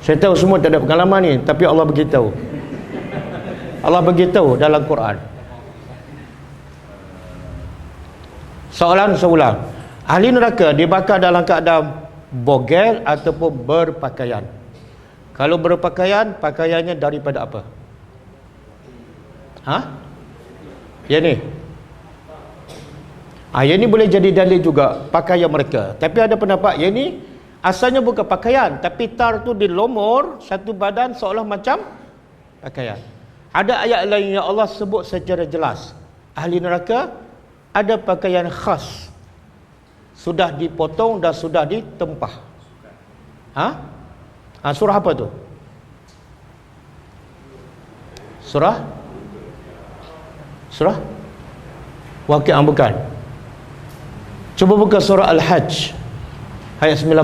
Saya tahu semua tak ada pengalaman ni, tapi Allah beritahu. Allah beritahu dalam Quran. Soalan seulang. Ahli neraka dibakar dalam keadaan bogel ataupun berpakaian. Kalau berpakaian, pakaiannya daripada apa? Yang ni. Yang ni boleh jadi dalil juga pakaian mereka. Tapi ada pendapat yang ni asalnya bukan pakaian, tapi tar tu dilumur satu badan seolah macam pakaian. Ada ayat lain yang Allah sebut secara jelas. Ahli neraka ada pakaian khas, sudah dipotong dan sudah ditempah. Surah apa tu? Surah Waqi'ah bukan. Cuba buka surah Al-Hajj ayat 19.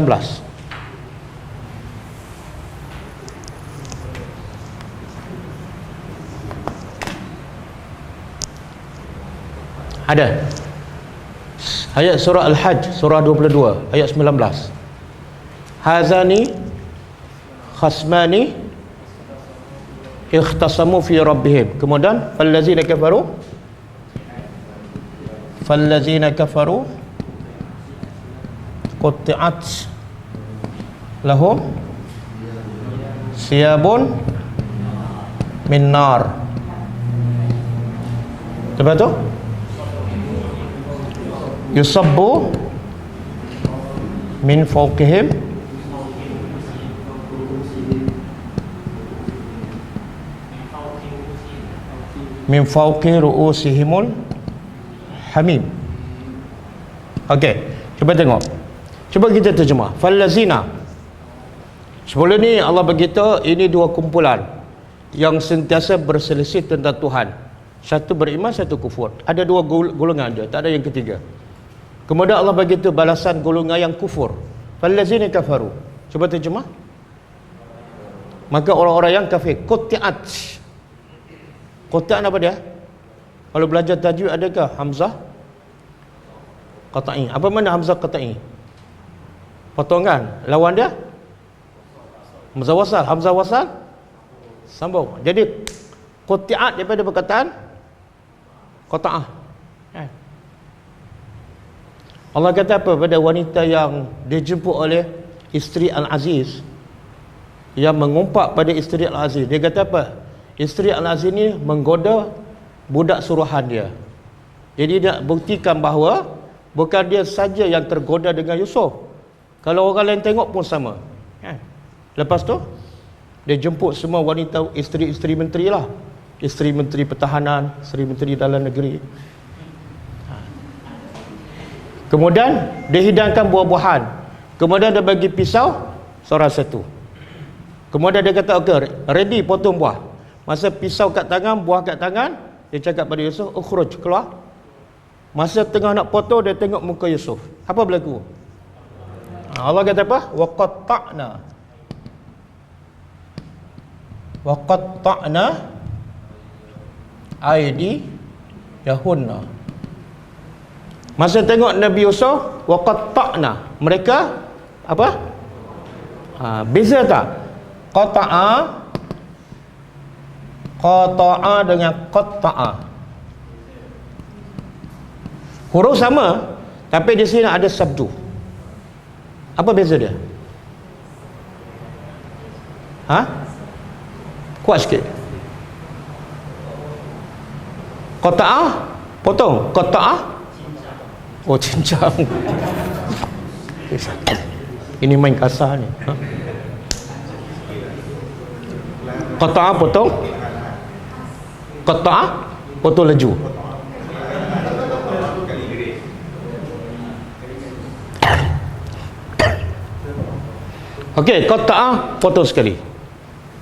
Ada ayat surah Al-Hajj surah 22 ayat 19. Hazani khasmani ikhtasamu fi rabbihim. Kemudian fallazina kafaru qutti'at lahum siyabun min nar. Lepas tu yusabbu min fawqihim min fawqi ru'usihimul hamim. Okey, cuba tengok. Cuba kita terjemah. Fallazina. Sebelum ni Allah beritahu ini dua kumpulan yang sentiasa berselisih tentang Tuhan. Satu beriman, satu kufur. Ada dua golongan dia, tak ada yang ketiga. Kemudian Allah beritahu balasan golongan yang kufur. Fallazina kafaru. Cuba terjemah. Maka orang-orang yang kafir, qutti'at. Qutti'at apa dia? Kalau belajar tajwid adakah hamzah qata'i? Apa mana hamzah qata'i? Potongan. Lawan dia hamzah wasal. Hamzah wasal sambung. Jadi qutti'at daripada perkataan qata'ah. Allah kata apa pada wanita yang dijemput oleh isteri Al-Aziz, yang mengumpat pada isteri Al-Aziz? Dia kata apa? Isteri Al-Aziz ni menggoda budak suruhan dia. Jadi dia buktikan bahawa bukan dia saja yang tergoda dengan Yusuf, kalau orang lain tengok pun sama. Lepas tu dia jemput semua wanita, isteri-isteri menteri lah, isteri menteri pertahanan, isteri menteri dalam negeri. Kemudian dia hidangkan buah-buahan. Kemudian dia bagi pisau seorang satu. Kemudian dia kata okey, ready potong buah. Masa pisau kat tangan, buah kat tangan, dia cakap pada Yusuf, ukhruj, keluar. Masa tengah nak potong, dia tengok muka Yusuf. Apa berlaku? Allah kata apa? Wa qatta'na aidi yahunna. Masa tengok Nabi Yusuf, wa qatta'na, mereka apa? Beza tak? Qata'a dengan qatta'a. Huruf sama, tapi di sini ada sabdu. Apa beza dia? Kuat sikit. Qata'a potong, qatta'a oh cincang. Ini main kasar ni. Qata'a potong, qata'a potong laju. Okey, qata'a potong sekali.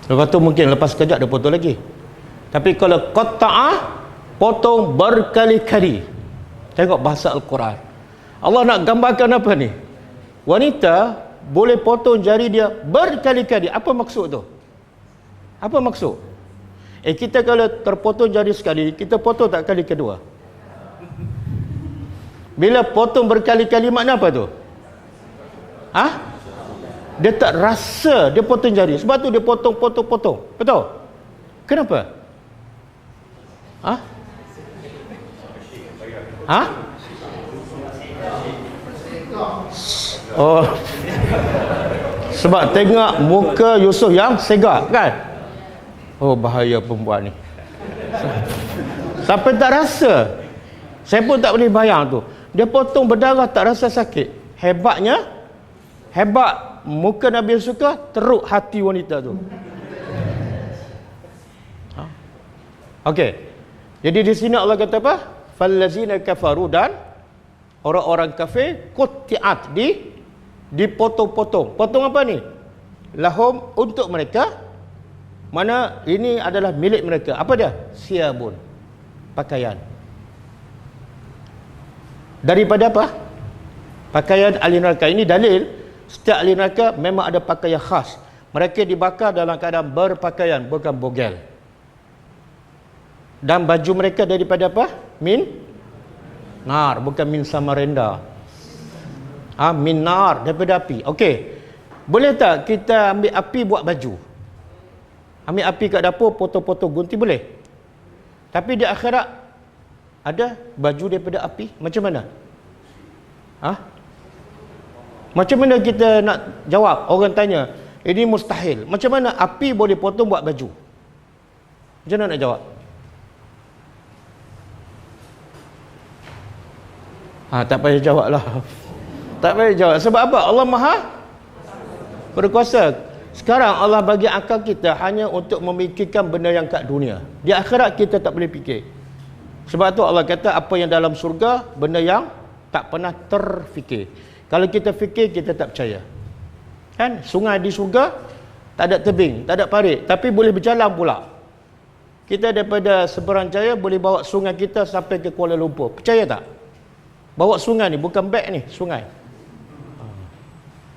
Lepas tu mungkin lepas sekejap dia potong lagi. Tapi kalau qata'a potong berkali-kali. Tengok bahasa Al-Quran. Allah nak gambarkan apa ni? Wanita boleh potong jari dia berkali-kali. Apa maksud tu? Apa maksud? Kita kalau terpotong jari sekali, kita potong tak kali kedua? Bila potong berkali-kali makna apa tu? Dia tak rasa dia potong jari. Sebab tu dia potong. Betul? Kenapa? Oh. Sebab tengok muka Yusuf yang segak kan? Oh, bahaya perempuan ni. Sampai tak rasa. Saya pun tak boleh bayang tu. Dia potong berdarah tak rasa sakit. Hebat muka Nabi suka, teruk hati wanita tu. Okey. Jadi di sini Allah kata apa? Fallazina kafaru, dan orang-orang kafir qutti'at, dipotong-potong. Potong apa ni? Lahum, untuk mereka. Mana ini adalah milik mereka. Apa dia? Siyabun, pakaian. Daripada apa? Pakaian ahli neraka. Ini dalil setiap ahli neraka memang ada pakaian khas. Mereka dibakar dalam keadaan berpakaian, bukan bogel. Dan baju mereka daripada apa? Min nar, bukan min samarenda. Min nar, daripada api. Okey. Boleh tak kita ambil api buat baju? Ambil api kat dapur, potong-potong gunting, boleh? Tapi di akhirat ada baju daripada api. Macam mana? Macam mana kita nak jawab? Orang tanya, ini mustahil. Macam mana api boleh potong buat baju? Macam mana nak jawab? Tak payah jawab lah. Tak payah jawab. Sebab apa? Allah Maha berkuasa. Sekarang Allah bagi akal kita hanya untuk memikirkan benda yang kat dunia. Di akhirat kita tak boleh fikir. Sebab tu Allah kata apa yang dalam surga, benda yang tak pernah terfikir. Kalau kita fikir, kita tak percaya. Kan? Sungai di surga tak ada tebing, tak ada parit, tapi boleh berjalan pula. Kita daripada Seberang Jaya boleh bawa sungai kita sampai ke Kuala Lumpur. Percaya tak? Bawa sungai ni, bukan beg ni, sungai.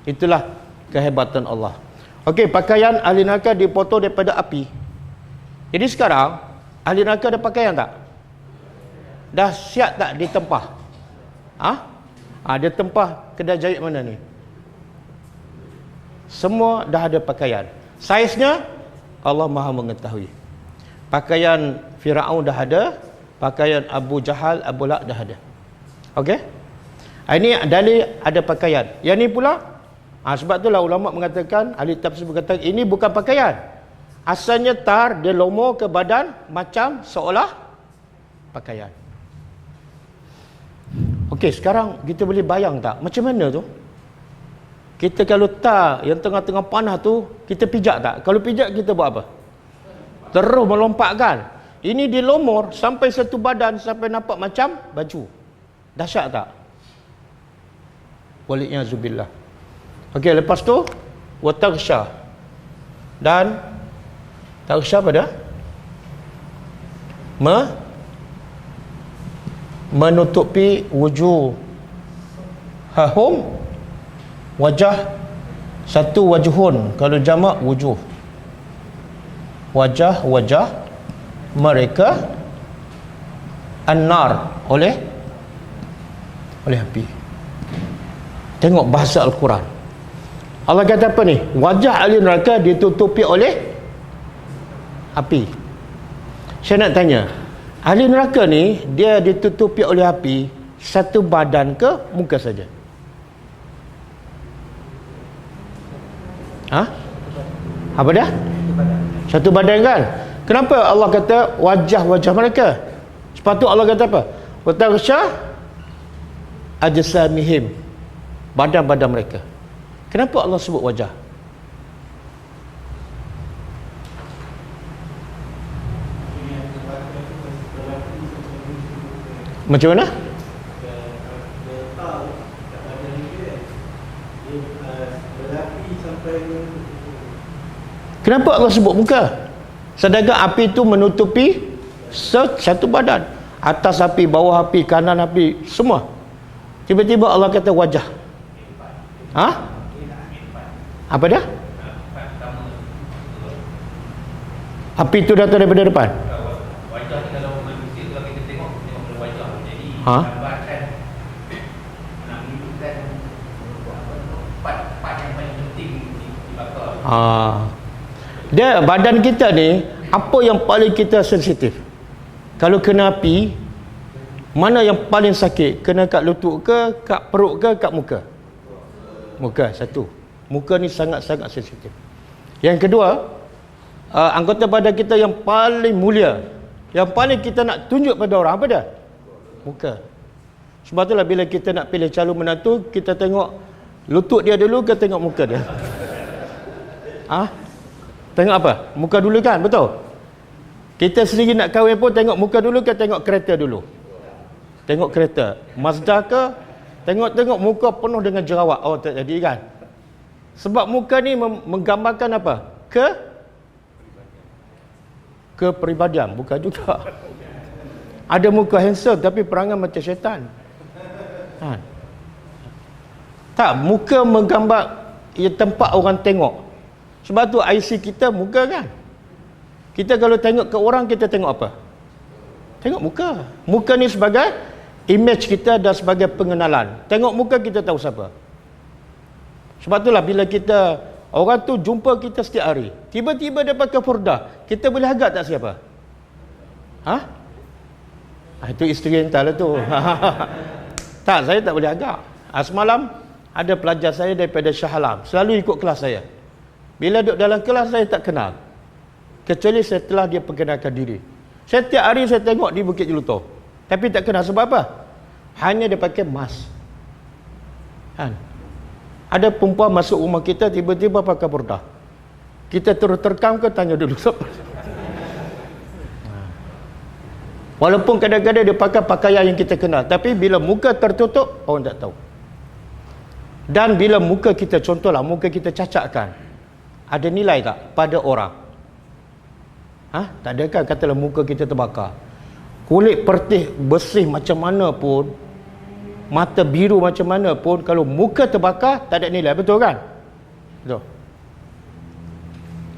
Itulah kehebatan Allah. Okey, pakaian ahli neraka dipotong daripada api. Jadi sekarang ahli neraka ada pakaian tak? Dah siap tak ditempah? Dia tempah kedai jahit mana ni? Semua dah ada pakaian. Saiznya Allah Maha mengetahui. Pakaian Firaun dah ada, pakaian Abu Jahal, Abu Lahab dah ada. Okey? Ini dalil ada pakaian. Yang ni pula, sebab itulah ulama mengatakan, ahli tafsir berkata ini bukan pakaian. Asalnya tar, dia lomo ke badan macam seolah pakaian. Okey, sekarang kita boleh bayang tak macam mana tu? Kita kalau tar yang tengah-tengah panah tu, kita pijak tak? Kalau pijak kita buat apa? Terus melompatkan. Ini dilomor sampai satu badan, sampai nampak macam baju. Dahsyat tak? Waliyahzubillah. Okey, lepas tu wataghsha. Dan taghsha pada menutupi wujuh hahum, wajah. Satu wajhun, kalau jamak wujuh, wajah mereka an-nar, oleh api. Tengok bahasa Al-Quran. Allah kata apa ni? Wajah ahli neraka ditutupi oleh api. Saya nak tanya, ahli neraka ni dia ditutupi oleh api satu badan ke muka saja? Apa dia? Satu badan kan? Kenapa Allah kata wajah-wajah mereka? Sepatutnya Allah kata apa? Wataghsha ajsamihim, badan-badan mereka. Kenapa Allah sebut wajah? Macam mana? Kenapa Allah sebut muka? Sedangkan api itu menutupi satu badan. Atas api, bawah api, kanan api, semua. Tiba-tiba Allah kata wajah. Apa dia? Api itu datang daripada depan. Wajah ni kalau manusia, kalau kita tengok pada wajah. Jadi bahkan nak menunjukkan part yang paling penting dibakar. Dia badan kita ni, apa yang paling kita sensitif? Kalau kena api, mana yang paling sakit? Kena kat lutut ke, kat perut ke, kat muka? Muka, satu. Muka ni sangat-sangat sensitif. Yang kedua, anggota badan kita yang paling mulia, yang paling kita nak tunjuk pada orang, apa dia? Muka. Sebab itulah bila kita nak pilih calon menantu, kita tengok lutut dia dulu ke tengok muka dia? Tengok apa? Muka dulu kan, betul? Kita sendiri nak kahwin pun tengok muka dulu ke tengok kereta dulu? Tengok kereta. Mazda ke? Tengok-tengok muka penuh dengan jerawat. Oh, tak jadi kan? Sebab muka ni menggambarkan apa? Kepribadian. Bukan juga. Ada muka handsome tapi perangai macam syaitan. Tak, muka menggambar tempat orang tengok. Sebab tu IC kita muka kan. Kita kalau tengok ke orang, kita tengok apa? Tengok muka. Muka ni sebagai image kita dan sebagai pengenalan. Tengok muka kita tahu siapa. Sebab itulah bila kita, orang tu jumpa kita setiap hari, tiba-tiba dia pakai furdah, kita boleh agak tak siapa? Itu isteri entah lah tu. Tak, saya tak boleh agak. Semalam ada pelajar saya daripada Shah Alam, selalu ikut kelas saya. Bila duduk dalam kelas, saya tak kenal, kecuali setelah dia perkenalkan diri. Setiap hari saya tengok di Bukit Jelutong, tapi tak kenal. Sebab apa? Hanya dia pakai mask kan? Ada perempuan masuk rumah kita, tiba-tiba pakai burdah, kita terus terkam ke tanya dulu siapa. Walaupun kadang-kadang dia pakai pakaian yang kita kenal, tapi bila muka tertutup, orang tak tahu. Dan bila muka kita, contohlah muka kita cacatkan, ada nilai tak pada orang? Tak ada kan? Katalah muka kita terbakar, kulit pertih bersih macam mana pun, mata biru macam mana pun, kalau muka terbakar tak ada nilai, betul kan? Betul.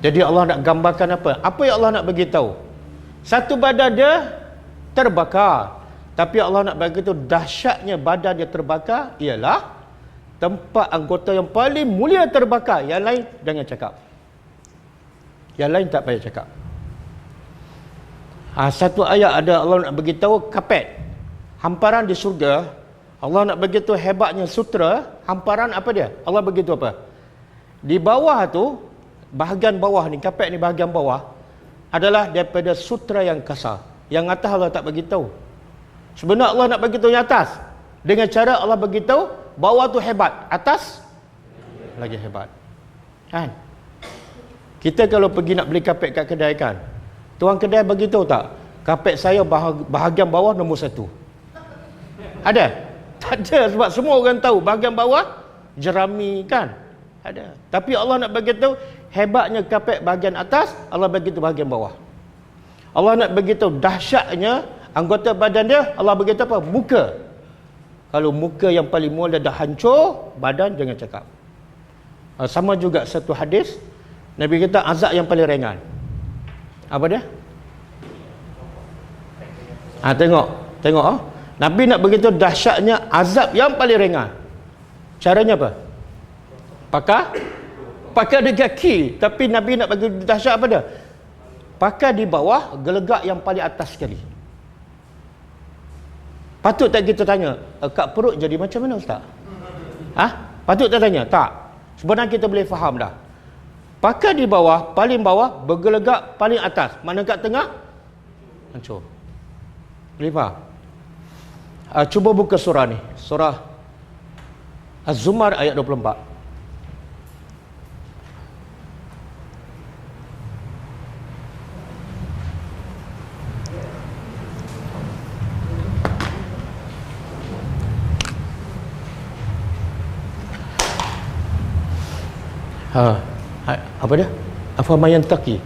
Jadi Allah nak gambarkan apa? Apa yang Allah nak bagi tahu? Satu badan dia terbakar, tapi Allah nak bagi tahu dahsyatnya badan dia terbakar ialah tempat anggota yang paling mulia terbakar. Yang lain jangan cakap, yang lain tak payah cakap. Satu ayat ada Allah nak bagi tahu kapet hamparan di syurga. Allah nak bagi tahu hebatnya sutra hamparan apa dia? Allah bagi tahu apa? Di bawah tu, bahagian bawah ni, kapet ni bahagian bawah adalah daripada sutra yang kasar. Yang atas Allah tak bagi tahu. Sebenarnya Allah nak bagi tahu yang atas dengan cara Allah bagi tahu bawah tu hebat, atas lagi hebat. Kan? Kita kalau pergi nak beli kapet kat kedai kan, tuan kedai bagi tahu tak, kapet saya bahagian bawah nombor 1. Ada? Tak ada, sebab semua orang tahu bahagian bawah jerami kan? Ada. Tapi Allah nak bagi tahu hebatnya kapet bahagian atas, Allah bagi tahu bahagian bawah. Allah nak bagi tahu dahsyatnya anggota badan dia, Allah bagi tahu apa? Muka. Kalau muka yang paling mulia dah hancur, badan jangan cakap. Sama juga satu hadis, Nabi kata azab yang paling ringan. Apa dia? Tengok. Nabi nak beritahu dahsyatnya azab yang paling ringan. Caranya apa? Pakai di kaki. Tapi Nabi nak bagi dahsyat apa dia? Pakai di bawah gelegak yang paling atas sekali. Patut tak kita tanya, kat perut jadi macam mana ustaz? Patut tak tanya? Tak. Sebenarnya kita boleh faham dah. Pakai di bawah, paling bawah, bergelegak paling atas. Mana kat tengah? Hancur. Boleh faham? Cuba buka surah ni. Surah Az-Zumar ayat 24. Apa dia? Afaman yantaqi.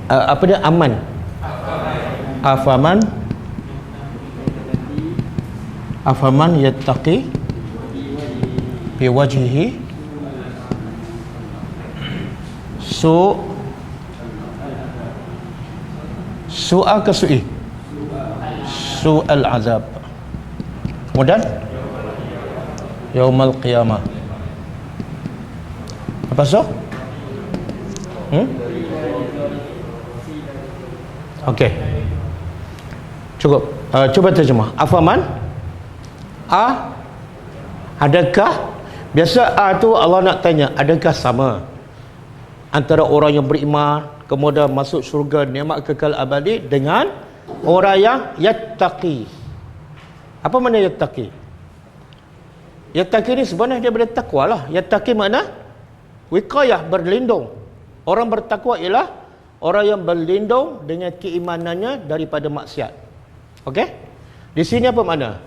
Apa dia? Aman. Afaman yattaqi bi wajhihi su'a ke su'i? Su'al azab. Kemudian Yaumal Qiyamah. Apa so? Okey. Cukup. Cuba terjemah. Afaman? Adakah? Biasa tu Allah nak tanya, adakah sama antara orang yang beriman kemudian masuk syurga nikmat kekal abadi dengan orang yang yattaqi? Apa makna yattaqi? Yattaqi ni sebenarnya dia daripada takwa lah. Yattaqi makna wiqayah, berlindung. Orang bertakwa ialah orang yang berlindung dengan keimanannya daripada maksiat. Okey? Di sini apa makna?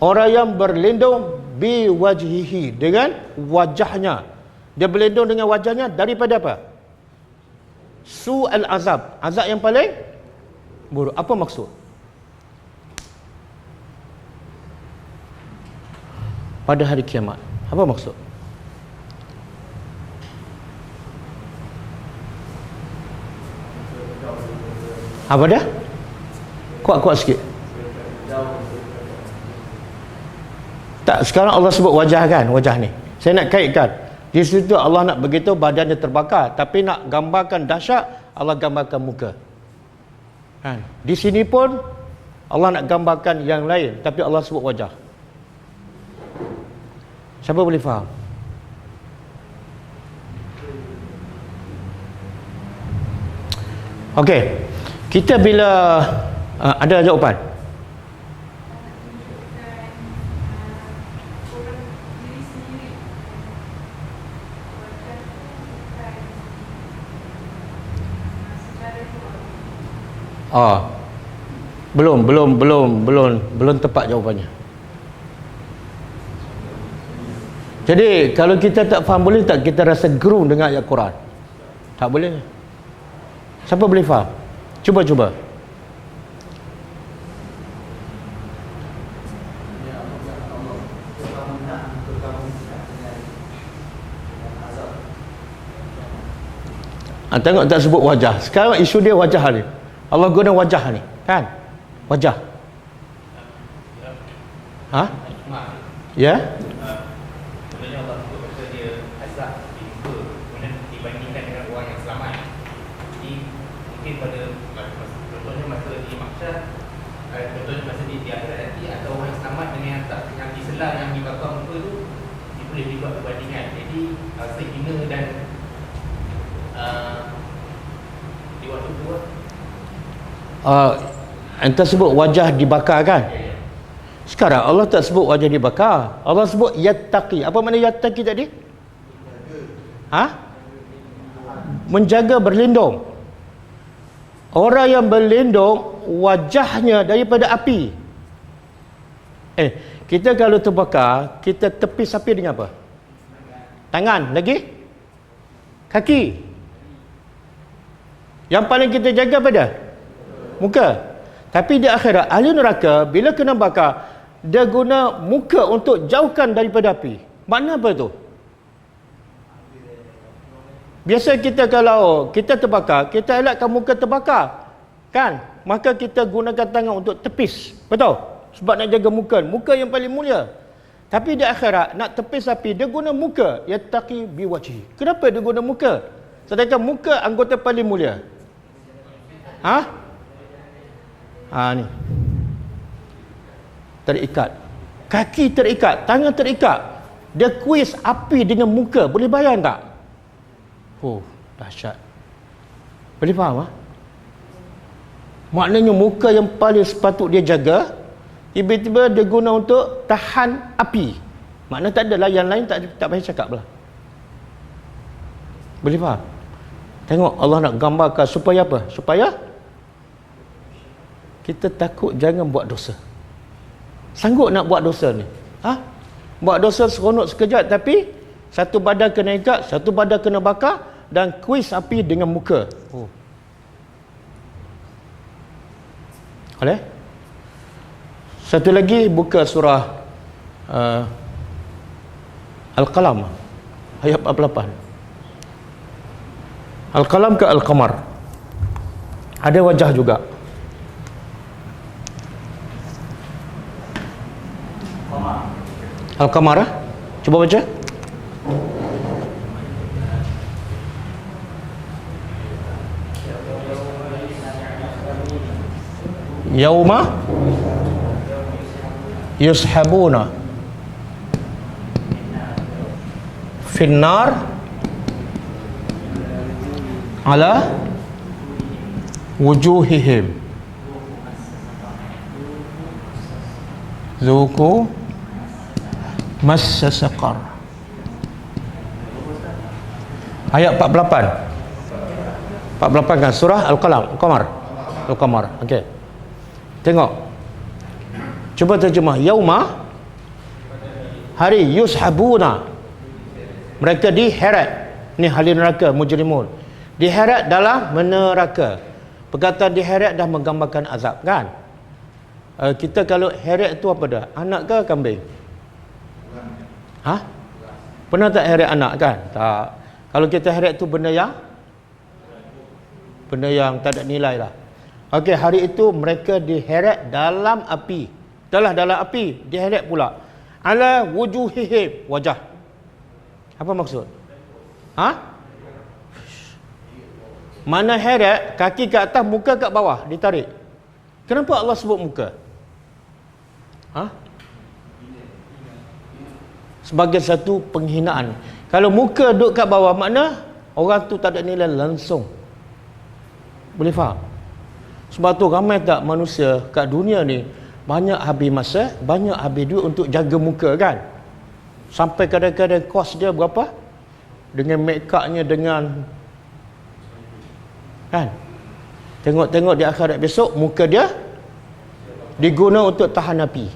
Orang yang berlindung bi wajhihi, dengan wajahnya. Dia berlindung dengan wajahnya daripada apa? Su'al azab. Azab yang paling buruk. Apa maksud? Pada hari kiamat. Apa maksud? Apa dia? Kuat-kuat sikit. Tak, sekarang Allah sebut wajah kan, wajah ni. Saya nak kaitkan. Di situ Allah nak begitu badannya terbakar, tapi nak gambarkan dahsyat, Allah gambarkan muka. Kan? Di sini pun Allah nak gambarkan yang lain, tapi Allah sebut wajah. Siapa boleh faham? Okey. Kita bila ada jawapan? Belum tepat jawapannya. Jadi kalau kita tak faham, boleh tak kita rasa gerung dengan ayat Quran? Tak boleh. Siapa boleh faham? Cuba. Tengok tak sebut wajah. Sekarang isu dia wajah ni. Allah guna wajah ni, kan? Wajah. Ha? Ya? Sebenarnya Allah sebut kata dia azab di muka, kemudian dibandingkan dengan orang yang selamat. Jadi mungkin pada contohnya masa di mahsyar, contohnya masa di akhirat nanti, atau orang yang selamat dengan yang diselam, yang dibakar muka tu, dia boleh dibuat perbandingan. Jadi sehina dan di waktu tu anda sebut wajah dibakar kan? Sekarang Allah tak sebut wajah dibakar. Allah sebut yattaqi. Apa makna yattaqi tadi? Menjaga, berlindung. Orang yang berlindung wajahnya daripada api. Kita kalau terbakar, kita tepis api dengan apa? Tangan. Lagi? Kaki. Yang paling kita jaga pada muka. Tapi di akhirat, ahli neraka bila kena bakar, dia guna muka untuk jauhkan daripada api. Makna apa tu? Biasa kita kalau kita terbakar, kita elakkan muka terbakar, kan? Maka kita gunakan tangan untuk tepis. Betul? Sebab nak jaga muka yang paling mulia. Tapi di akhirat, nak tepis api, dia guna muka. Yattaqi biwajhi. Kenapa dia guna muka? Sedangkan muka anggota paling mulia. Ni. Terikat. Kaki terikat, tangan terikat. Dia kuis api dengan muka. Boleh bayang tak? Dahsyat. Boleh faham? Maknanya muka yang paling sepatut dia jaga, tiba-tiba dia guna untuk tahan api. Maknanya tak adalah yang lain, tak payah cakap lah. Boleh faham? Tengok Allah nak gambarkan supaya apa? Supaya kita takut jangan buat dosa. Sanggup nak buat dosa ni? Buat dosa seronok sekejap, tapi satu badan kena ikat, satu badan kena bakar, dan kuis api dengan muka. Boleh? Satu lagi, buka surah Al-Qalam ayat 48. Al-Qalam ke Al-Qamar, ada wajah juga. Al-Qamar, cuba baca. Yauma yushabuna finnar ala wujuhihim zuku massa saqar. Ayat 48 kan surah Al-Qalam, Al-Qamar. Okey, tengok, cuba terjemah. Yauma, hari, yushabuna, mereka diheret. Ni ahli neraka, mujrimun, diheret dalam neraka. Perkataan diheret dah menggambarkan azab kan. Kita kalau heret tu apa dah? Anak ke kambing? Pernah tak heret anak kan? Tak. Kalau kita heret tu benda yang tak ada nilai lah. Okey, hari itu mereka diheret dalam api. Dalam api diheret pula. Ala wujuhihim, wajah. Apa maksud? Mana heret, kaki ke atas, muka kat bawah, ditarik. Kenapa Allah sebut muka? Sebagai satu penghinaan. Kalau muka duduk kat bawah, makna orang tu tak ada nilai langsung. Boleh faham? Sebab tu ramai tak manusia kat dunia ni banyak habis masa, banyak habis duit untuk jaga muka kan. Sampai kadang-kadang kos dia berapa? Dengan make upnya, dengan kan. Tengok-tengok di akhirat besok muka dia diguna untuk tahan api.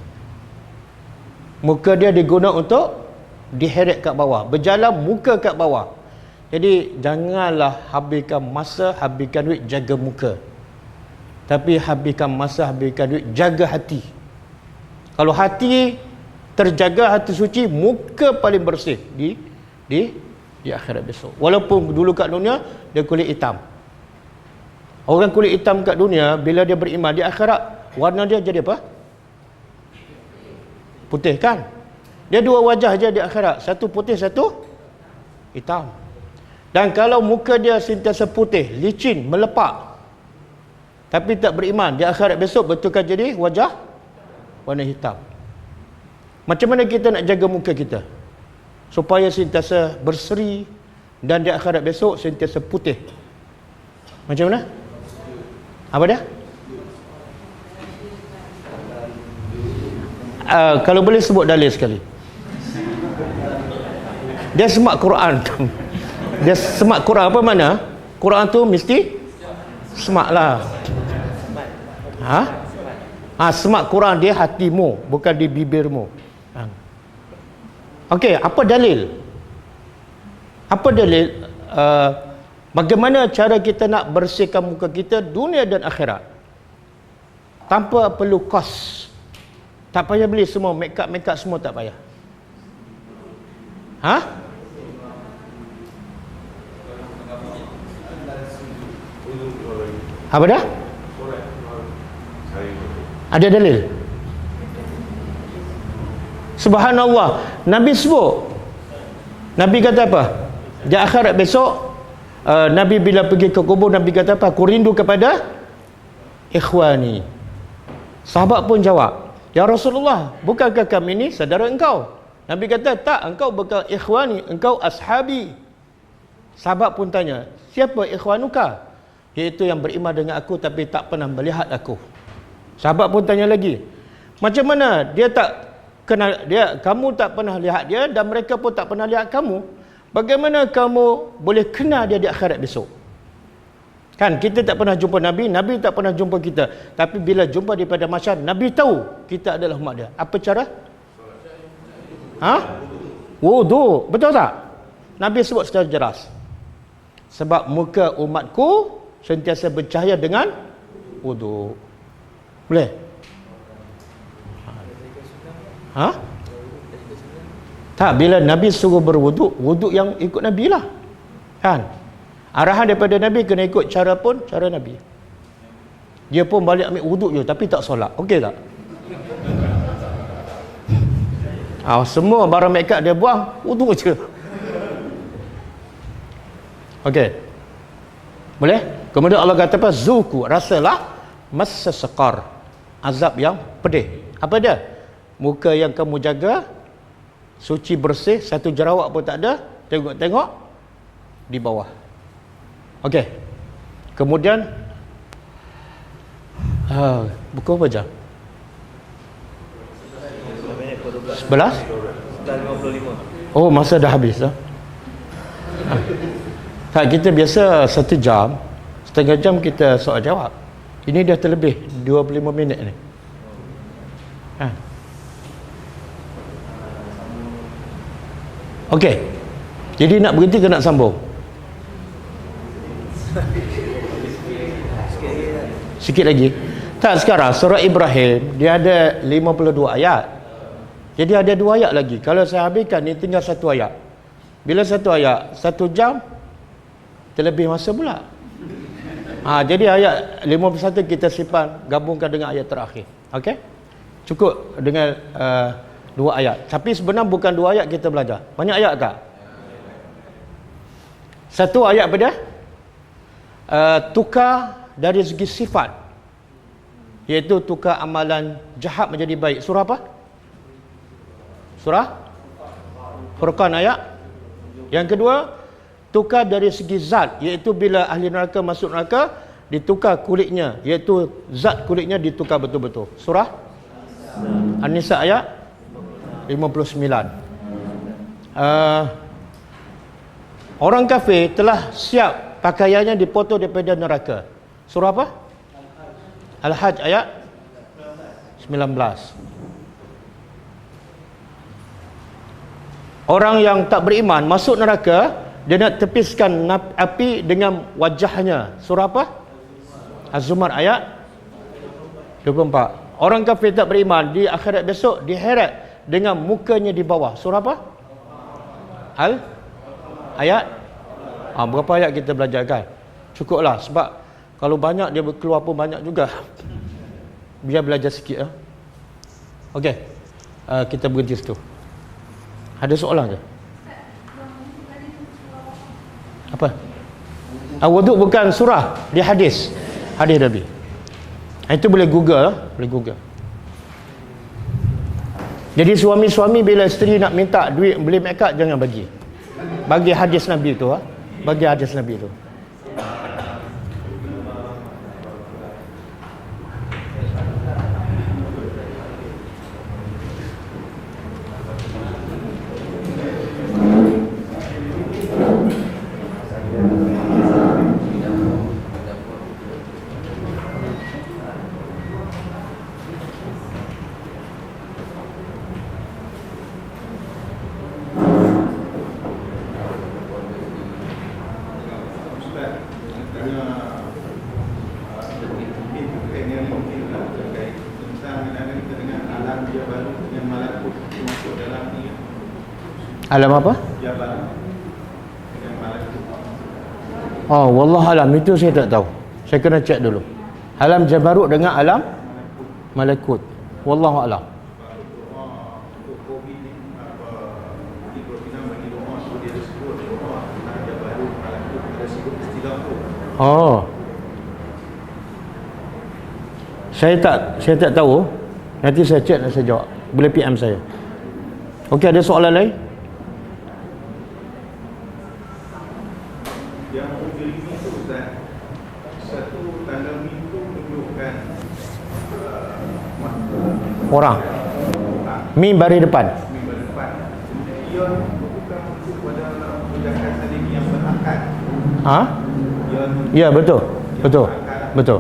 Muka dia diguna untuk diheret kat bawah, berjalan muka kat bawah. Jadi janganlah habiskan masa, habiskan duit jaga muka. Tapi habiskan masa, habiskan duit jaga hati. Kalau hati terjaga, hati suci, muka paling bersih di akhirat besok. Walaupun dulu kat dunia dia kulit hitam. Orang kulit hitam kat dunia, bila dia beriman, di akhirat warna dia jadi apa? Putih kan? Dia dua wajah je di akhirat, satu putih, satu hitam. Dan kalau muka dia sentiasa putih, licin, melepak, tapi tak beriman, di akhirat besok betulkan jadi wajah warna hitam. Macam mana kita nak jaga muka kita supaya sentiasa berseri dan di akhirat besok sentiasa putih? Macam mana? Apa dia? Kalau boleh sebut dalil sekali. Dia semak Quran. Dia semak Quran apa mana? Quran tu mesti semak lah. Semak Quran dia hatimu, bukan di bibirmu. Okey, apa dalil? Apa dalil? Bagaimana cara kita nak bersihkan muka kita dunia dan akhirat tanpa perlu kos? Tak payah beli semua make up semua, tak payah. Apa dah? Ada dalil? Subhanallah, Nabi sebut. Nabi kata apa? Di akhirat besok, Nabi bila pergi ke kubur, Nabi kata apa? Aku rindu kepada ikhwani. Sahabat pun jawab, ya Rasulullah, bukankah kami ini saudara engkau? Nabi kata, tak, engkau bukan ikhwani, engkau ashabi. Sahabat pun tanya, siapa ikhwanuka? Iaitu yang beriman dengan aku tapi tak pernah melihat aku. Sahabat pun tanya lagi, macam mana dia tak kenal dia, kamu tak pernah lihat dia dan mereka pun tak pernah lihat kamu, bagaimana kamu boleh kenal dia di akhirat besok? Kan kita tak pernah jumpa Nabi, Nabi tak pernah jumpa kita. Tapi bila jumpa daripada masyarakat, Nabi tahu kita adalah umat dia. Apa cara? Wudu. Betul tak? Nabi sebut secara jelas. Sebab muka umatku sentiasa bercahaya dengan wudu. Boleh? Tak, bila Nabi suruh berwudu, wudu yang ikut Nabi lah. Kan? Arahan daripada Nabi kena ikut cara Nabi. Dia pun balik ambil wuduk je tapi tak solat. Okey tak? Semua barang makeup dia buang, wuduk je. Okey. Boleh? Kemudian Allah kata apa? Zuku, rasalah massa saqar. Azab yang pedih. Apa dia? Muka yang kamu jaga suci bersih, satu jerawat pun tak ada, tengok-tengok di bawah. Okey. Kemudian pukul apa jam? 11? 11.55. Oh, masa dah habis dah. Tak, kita biasa 1 jam, setengah jam kita soal jawab. Ini dah terlebih 25 minit ni. Okey. Jadi nak berhenti ke nak sambung? Sikit lagi. Tak, sekarang surah Ibrahim dia ada 52 ayat. Jadi ada 2 ayat lagi. Kalau saya habiskan ni tinggal 1 ayat. Bila 1 ayat 1 jam terlebih masa pula. Jadi ayat 51 kita simpan, gabungkan dengan ayat terakhir. Okey? Cukup dengan 2 ayat. Tapi sebenarnya bukan 2 ayat kita belajar. Banyak ayat tak? 1 ayat pada tukar dari segi sifat, iaitu tukar amalan jahat menjadi baik. Surah apa? Surah Furqan ayat. Yang kedua, tukar dari segi zat, iaitu bila ahli neraka masuk neraka, ditukar kulitnya, iaitu zat kulitnya ditukar betul-betul. Surah An-Nisa ayat 59. Orang kafir telah siap pakaiannya dipotong daripada neraka. Surah apa? Al-Hajj ayat 19. Orang yang tak beriman masuk neraka, dia nak tepiskan api dengan wajahnya. Surah apa? Az-Zumar ayat 24. Orang kafir tak beriman di akhirat besok diheret dengan mukanya di bawah. Surah apa? Ayat berapa ayat kita belajar kan? Cukuplah, sebab kalau banyak dia keluar pun banyak juga. Biar belajar sikit. Okey, kita berhenti situ. Ada soalan ke? Apa? Wuduk bukan surah, dia hadis. Hadis Nabi. Itu boleh Google, boleh Google. Jadi suami-suami bila isteri nak minta duit beli makeup, jangan bagi. Bagi hadis Nabi tu, bagi hadis Nabi tu. Alam apa? Wallahualam, itu saya tak tahu. Saya kena cek dulu. Alam Jabarut dengan alam malakut. Wallahualam. Saya tak tahu. Nanti saya cek dan saya jawab. Boleh PM saya. Okey, ada soalan lain? Yang hujung ini tu Ustaz, satu tanda minggu menunjukkan orang mim baris depan. Ia bukan masuk pada tindakan saling yang berakal. Ya, betul. Betul.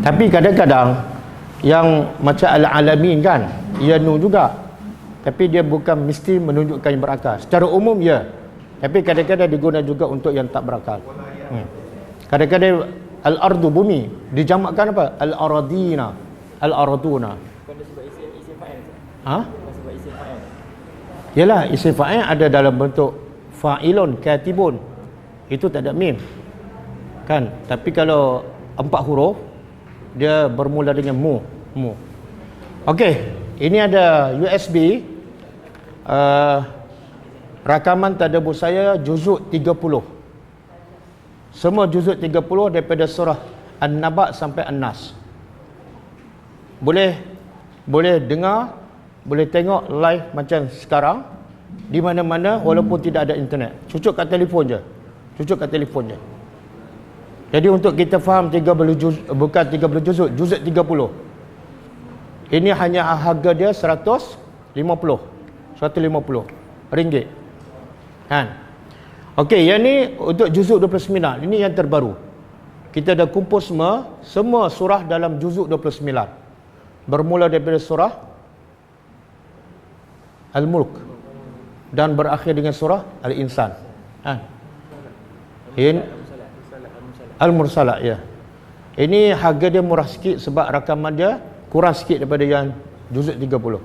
Tapi kadang-kadang yang macam al-alamin kan, ia nu juga. Tapi dia bukan mesti menunjukkan yang berakal. Secara umum ya. Tapi kadang-kadang digunakan juga untuk yang tak berakal. Kadang-kadang al-ardu bumi dijamakkan apa? Al-aradina, al-araduna. Bukan sebab isim fa'il. Sebab isim fa'il. Yalah, isim fa'il ada dalam bentuk fa'ilun, katibun. Itu tak ada mim. Kan? Tapi kalau 4 huruf dia bermula dengan mu. Okey, ini ada USB rakaman tadabbur saya juzuk 30. Semua juzuk 30 daripada surah An-Naba sampai An-Nas. Boleh dengar, boleh tengok live macam sekarang di mana-mana walaupun tidak ada internet. Cucuk kat telefon je. Jadi untuk kita faham 30 juzuk, bukan 30 juzuk, juzuk 30. Ini hanya harga dia 150 ringgit. Kan? Okey, yang ni untuk juzuk 29. Ini yang terbaru. Kita dah kumpul semua surah dalam juzuk 29. Bermula daripada surah Al-Mulk dan berakhir dengan surah Al-Insan. Kan? In Al-Mursalat, ya. Ini harga dia murah sikit sebab rakaman dia kurang sikit daripada yang juzuk 30.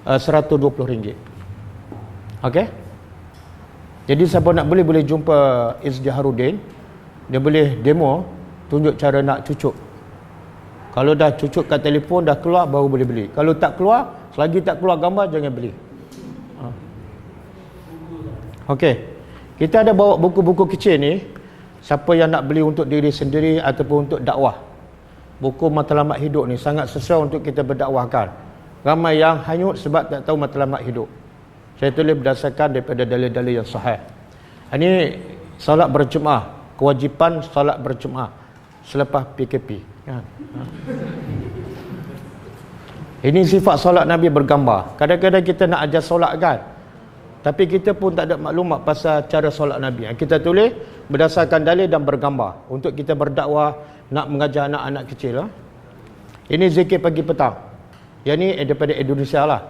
RM120. Okey. Jadi siapa nak beli boleh jumpa Izdiharuddin. Dia boleh demo, tunjuk cara nak cucuk. Kalau dah cucuk kat telefon dah keluar baru boleh beli. Kalau tak keluar, selagi tak keluar gambar jangan beli. Okey. Kita ada bawa buku-buku kecil ni. Siapa yang nak beli untuk diri sendiri ataupun untuk dakwah. Buku matlamat hidup ni sangat sesuai untuk kita berdakwahkan. Ramai yang hanyut sebab tak tahu matlamat hidup. Saya tulis berdasarkan daripada dalil-dalil yang sahih. Ini solat berjemaah, kewajipan solat berjemaah selepas PKP. Ini sifat solat Nabi bergambar. Kadang-kadang kita nak ajar solat kan, tapi kita pun tak ada maklumat pasal cara solat Nabi. Kita tulis berdasarkan dalil dan bergambar untuk kita berdakwah, nak mengajar anak-anak kecil. Ini zikir pagi petang. Yang ni daripada Indonesia lah.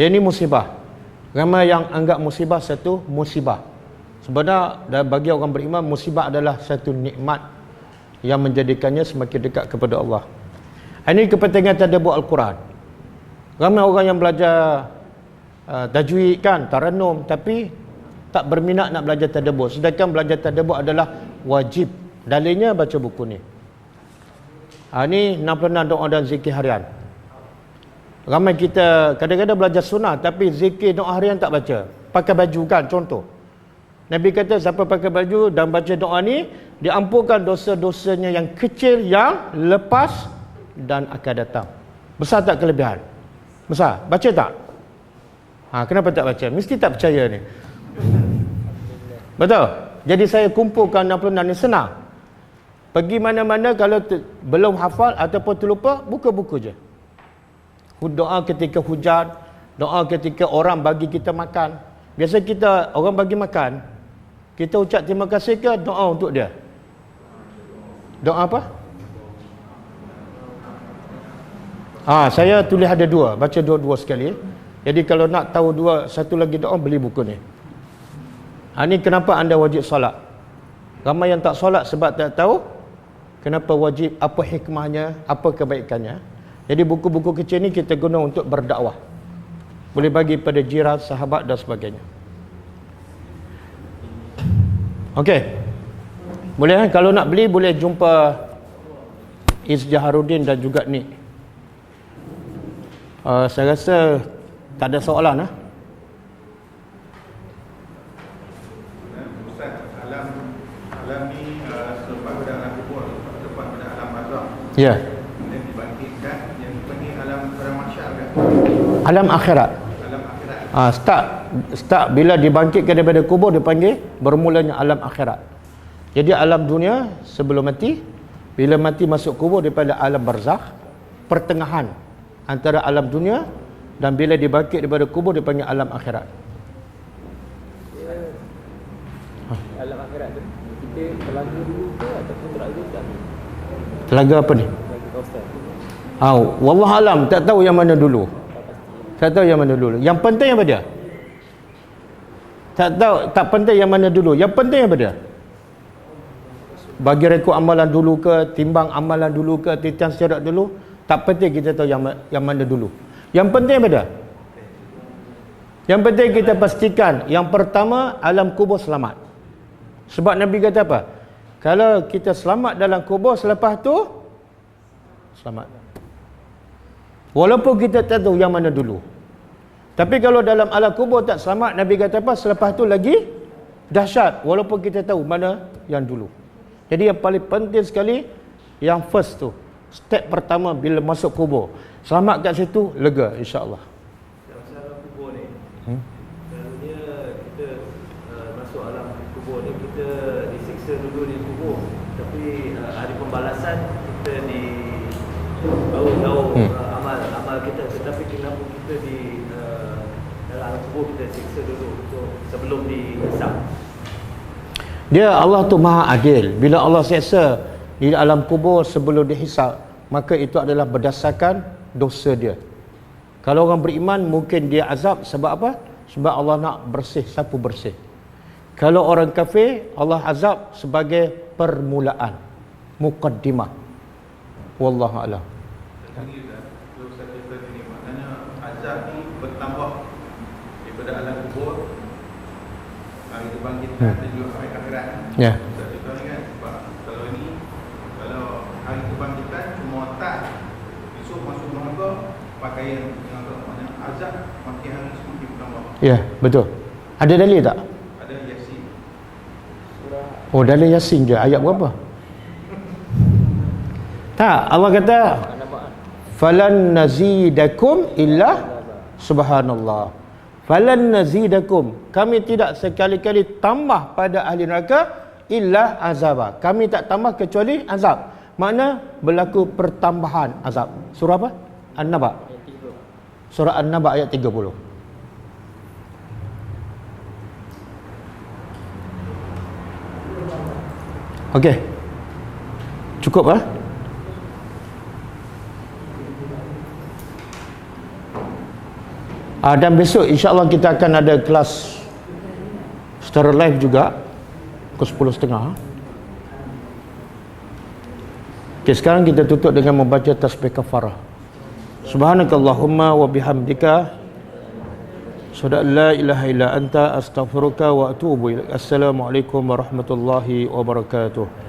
Yang ni musibah. Ramai yang anggap musibah satu musibah. Sebenarnya bagi orang beriman, musibah adalah satu nikmat yang menjadikannya semakin dekat kepada Allah. Ini kepentingan tadabbur Al-Quran. Ramai orang yang belajar tajwid kan, taranum, tapi tak berminat nak belajar tadabbur. Sedangkan belajar tadabbur adalah wajib. Dalilnya baca buku ni. Ini 66 doa dan zikir harian. Ramai kita kadang-kadang belajar sunnah tapi zikir doa harian tak baca. Pakai baju kan, contoh. Nabi kata siapa pakai baju dan baca doa ni, diampunkan dosa-dosanya yang kecil yang lepas dan akan datang. Besar tak kelebihan? Besar. Baca tak? Kenapa tak baca? Mesti tak percaya ni. Betul? Jadi saya kumpulkan 66 ni senang. Pergi mana-mana kalau belum hafal ataupun terlupa, buka buku je. Doa ketika hujan, doa ketika orang bagi kita makan. Biasa kita orang bagi makan, kita ucap terima kasih ke doa untuk dia? Doa apa? Saya tulis ada dua, baca dua-dua sekali. Jadi kalau nak tahu satu lagi doa, beli buku ni. Ini kenapa anda wajib solat. Ramai yang tak solat sebab tak tahu kenapa wajib, apa hikmahnya, apa kebaikannya. Jadi buku-buku kecil ni kita guna untuk berdakwah. Boleh bagi pada jiran, sahabat dan sebagainya. Okey. Boleh kan? Kalau nak beli boleh jumpa Izdiharuddin dan juga ni. Saya rasa tak ada soalan Ustaz, alam ni selepas pada alam kubur, selepas pada alam barzakh. Ya. Kemudian dibangkitkan, yang dipanggil alam mahsyar kan? Alam akhirat. Alam akhirat. Start bila dibangkitkan daripada kubur dipanggil bermulanya alam akhirat. Jadi alam dunia sebelum mati, bila mati masuk kubur daripada alam barzakh, pertengahan antara alam dunia dan bila dibangkit daripada kubur dipanggil alam akhirat. Alam akhirat tu kita telaga dulu ke ataupun telaga tak? Telaga apa ni? Telaga Kausar. Wallah alam, tak tahu yang mana dulu. Tak tahu yang mana dulu. Yang penting apa dia? Tak tahu, tak penting yang mana dulu. Yang penting apa dia? Bagi rekod amalan dulu ke, timbang amalan dulu ke, titian syarat dulu, tak penting kita tahu yang mana dulu. Yang penting apa dia? Yang penting kita pastikan yang pertama alam kubur selamat. Sebab Nabi kata apa? Kalau kita selamat dalam kubur, selepas tu selamat. Walaupun kita tak tahu yang mana dulu. Tapi kalau dalam alam kubur tak selamat, Nabi kata apa? Selepas tu lagi dahsyat. Walaupun kita tahu mana yang dulu. Jadi yang paling penting sekali, yang first tu. Step pertama bila masuk kubur. Selamat kat situ, lega insya-Allah. Dalam alam kubur ni, selalunya kita masuk alam kubur ni, kita disiksa dulu di kubur. Tapi hari pembalasan kita baru tahu amal kita. Tetapi kenapa kita dalam alam kubur kita siksa dulu sebelum dihisap? Dia Allah tu maha adil. Bila Allah seksa di alam kubur sebelum dihisap, maka itu adalah berdasarkan dosa dia. Kalau orang beriman mungkin dia azab sebab apa? Sebab Allah nak bersih, sapu bersih. Kalau orang kafir, Allah azab sebagai permulaan, muqaddimah. Wallahu a'lam. Tadi Ustaz kata ni, maknanya azab ni bertambah daripada alam kubur, hari kebangkitan dan juga hari akhirat. Ya. Ustaz kata ni kan, sebab kalau ni, kalau hari kebangkitan cuma tak esok masuk neraka, pakaian neraka, maknanya azab makin hari semakin bertambah. Ya, betul. Ada dalil tak? Ada Yasin. Oh, dalil Yasin je. Ayat berapa? Tak, Allah kata falan nazidakum illa subhanallah. Falan nazidakum, kami tidak sekali-kali tambah pada ahli neraka illa azaba. Kami tak tambah kecuali azab. Makna berlaku pertambahan azab. Surah apa? An-Naba. Surah An-Naba ayat 30. Okey. Cukup ah? Dan besok insya-Allah kita akan ada kelas secara live juga pukul 10.30. Okey, sekarang kita tutup dengan membaca tasbih kafarah. Subhanakallahumma wa bihamdika asyhadu an la ilaha illa anta astaghfiruka wa atubu ilaik. Assalamualaikum warahmatullahi wabarakatuh.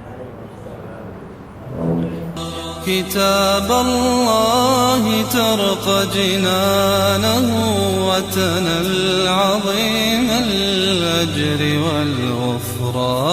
كتاب الله ترقى جنانه وتنى العظيم الأجر والغفران.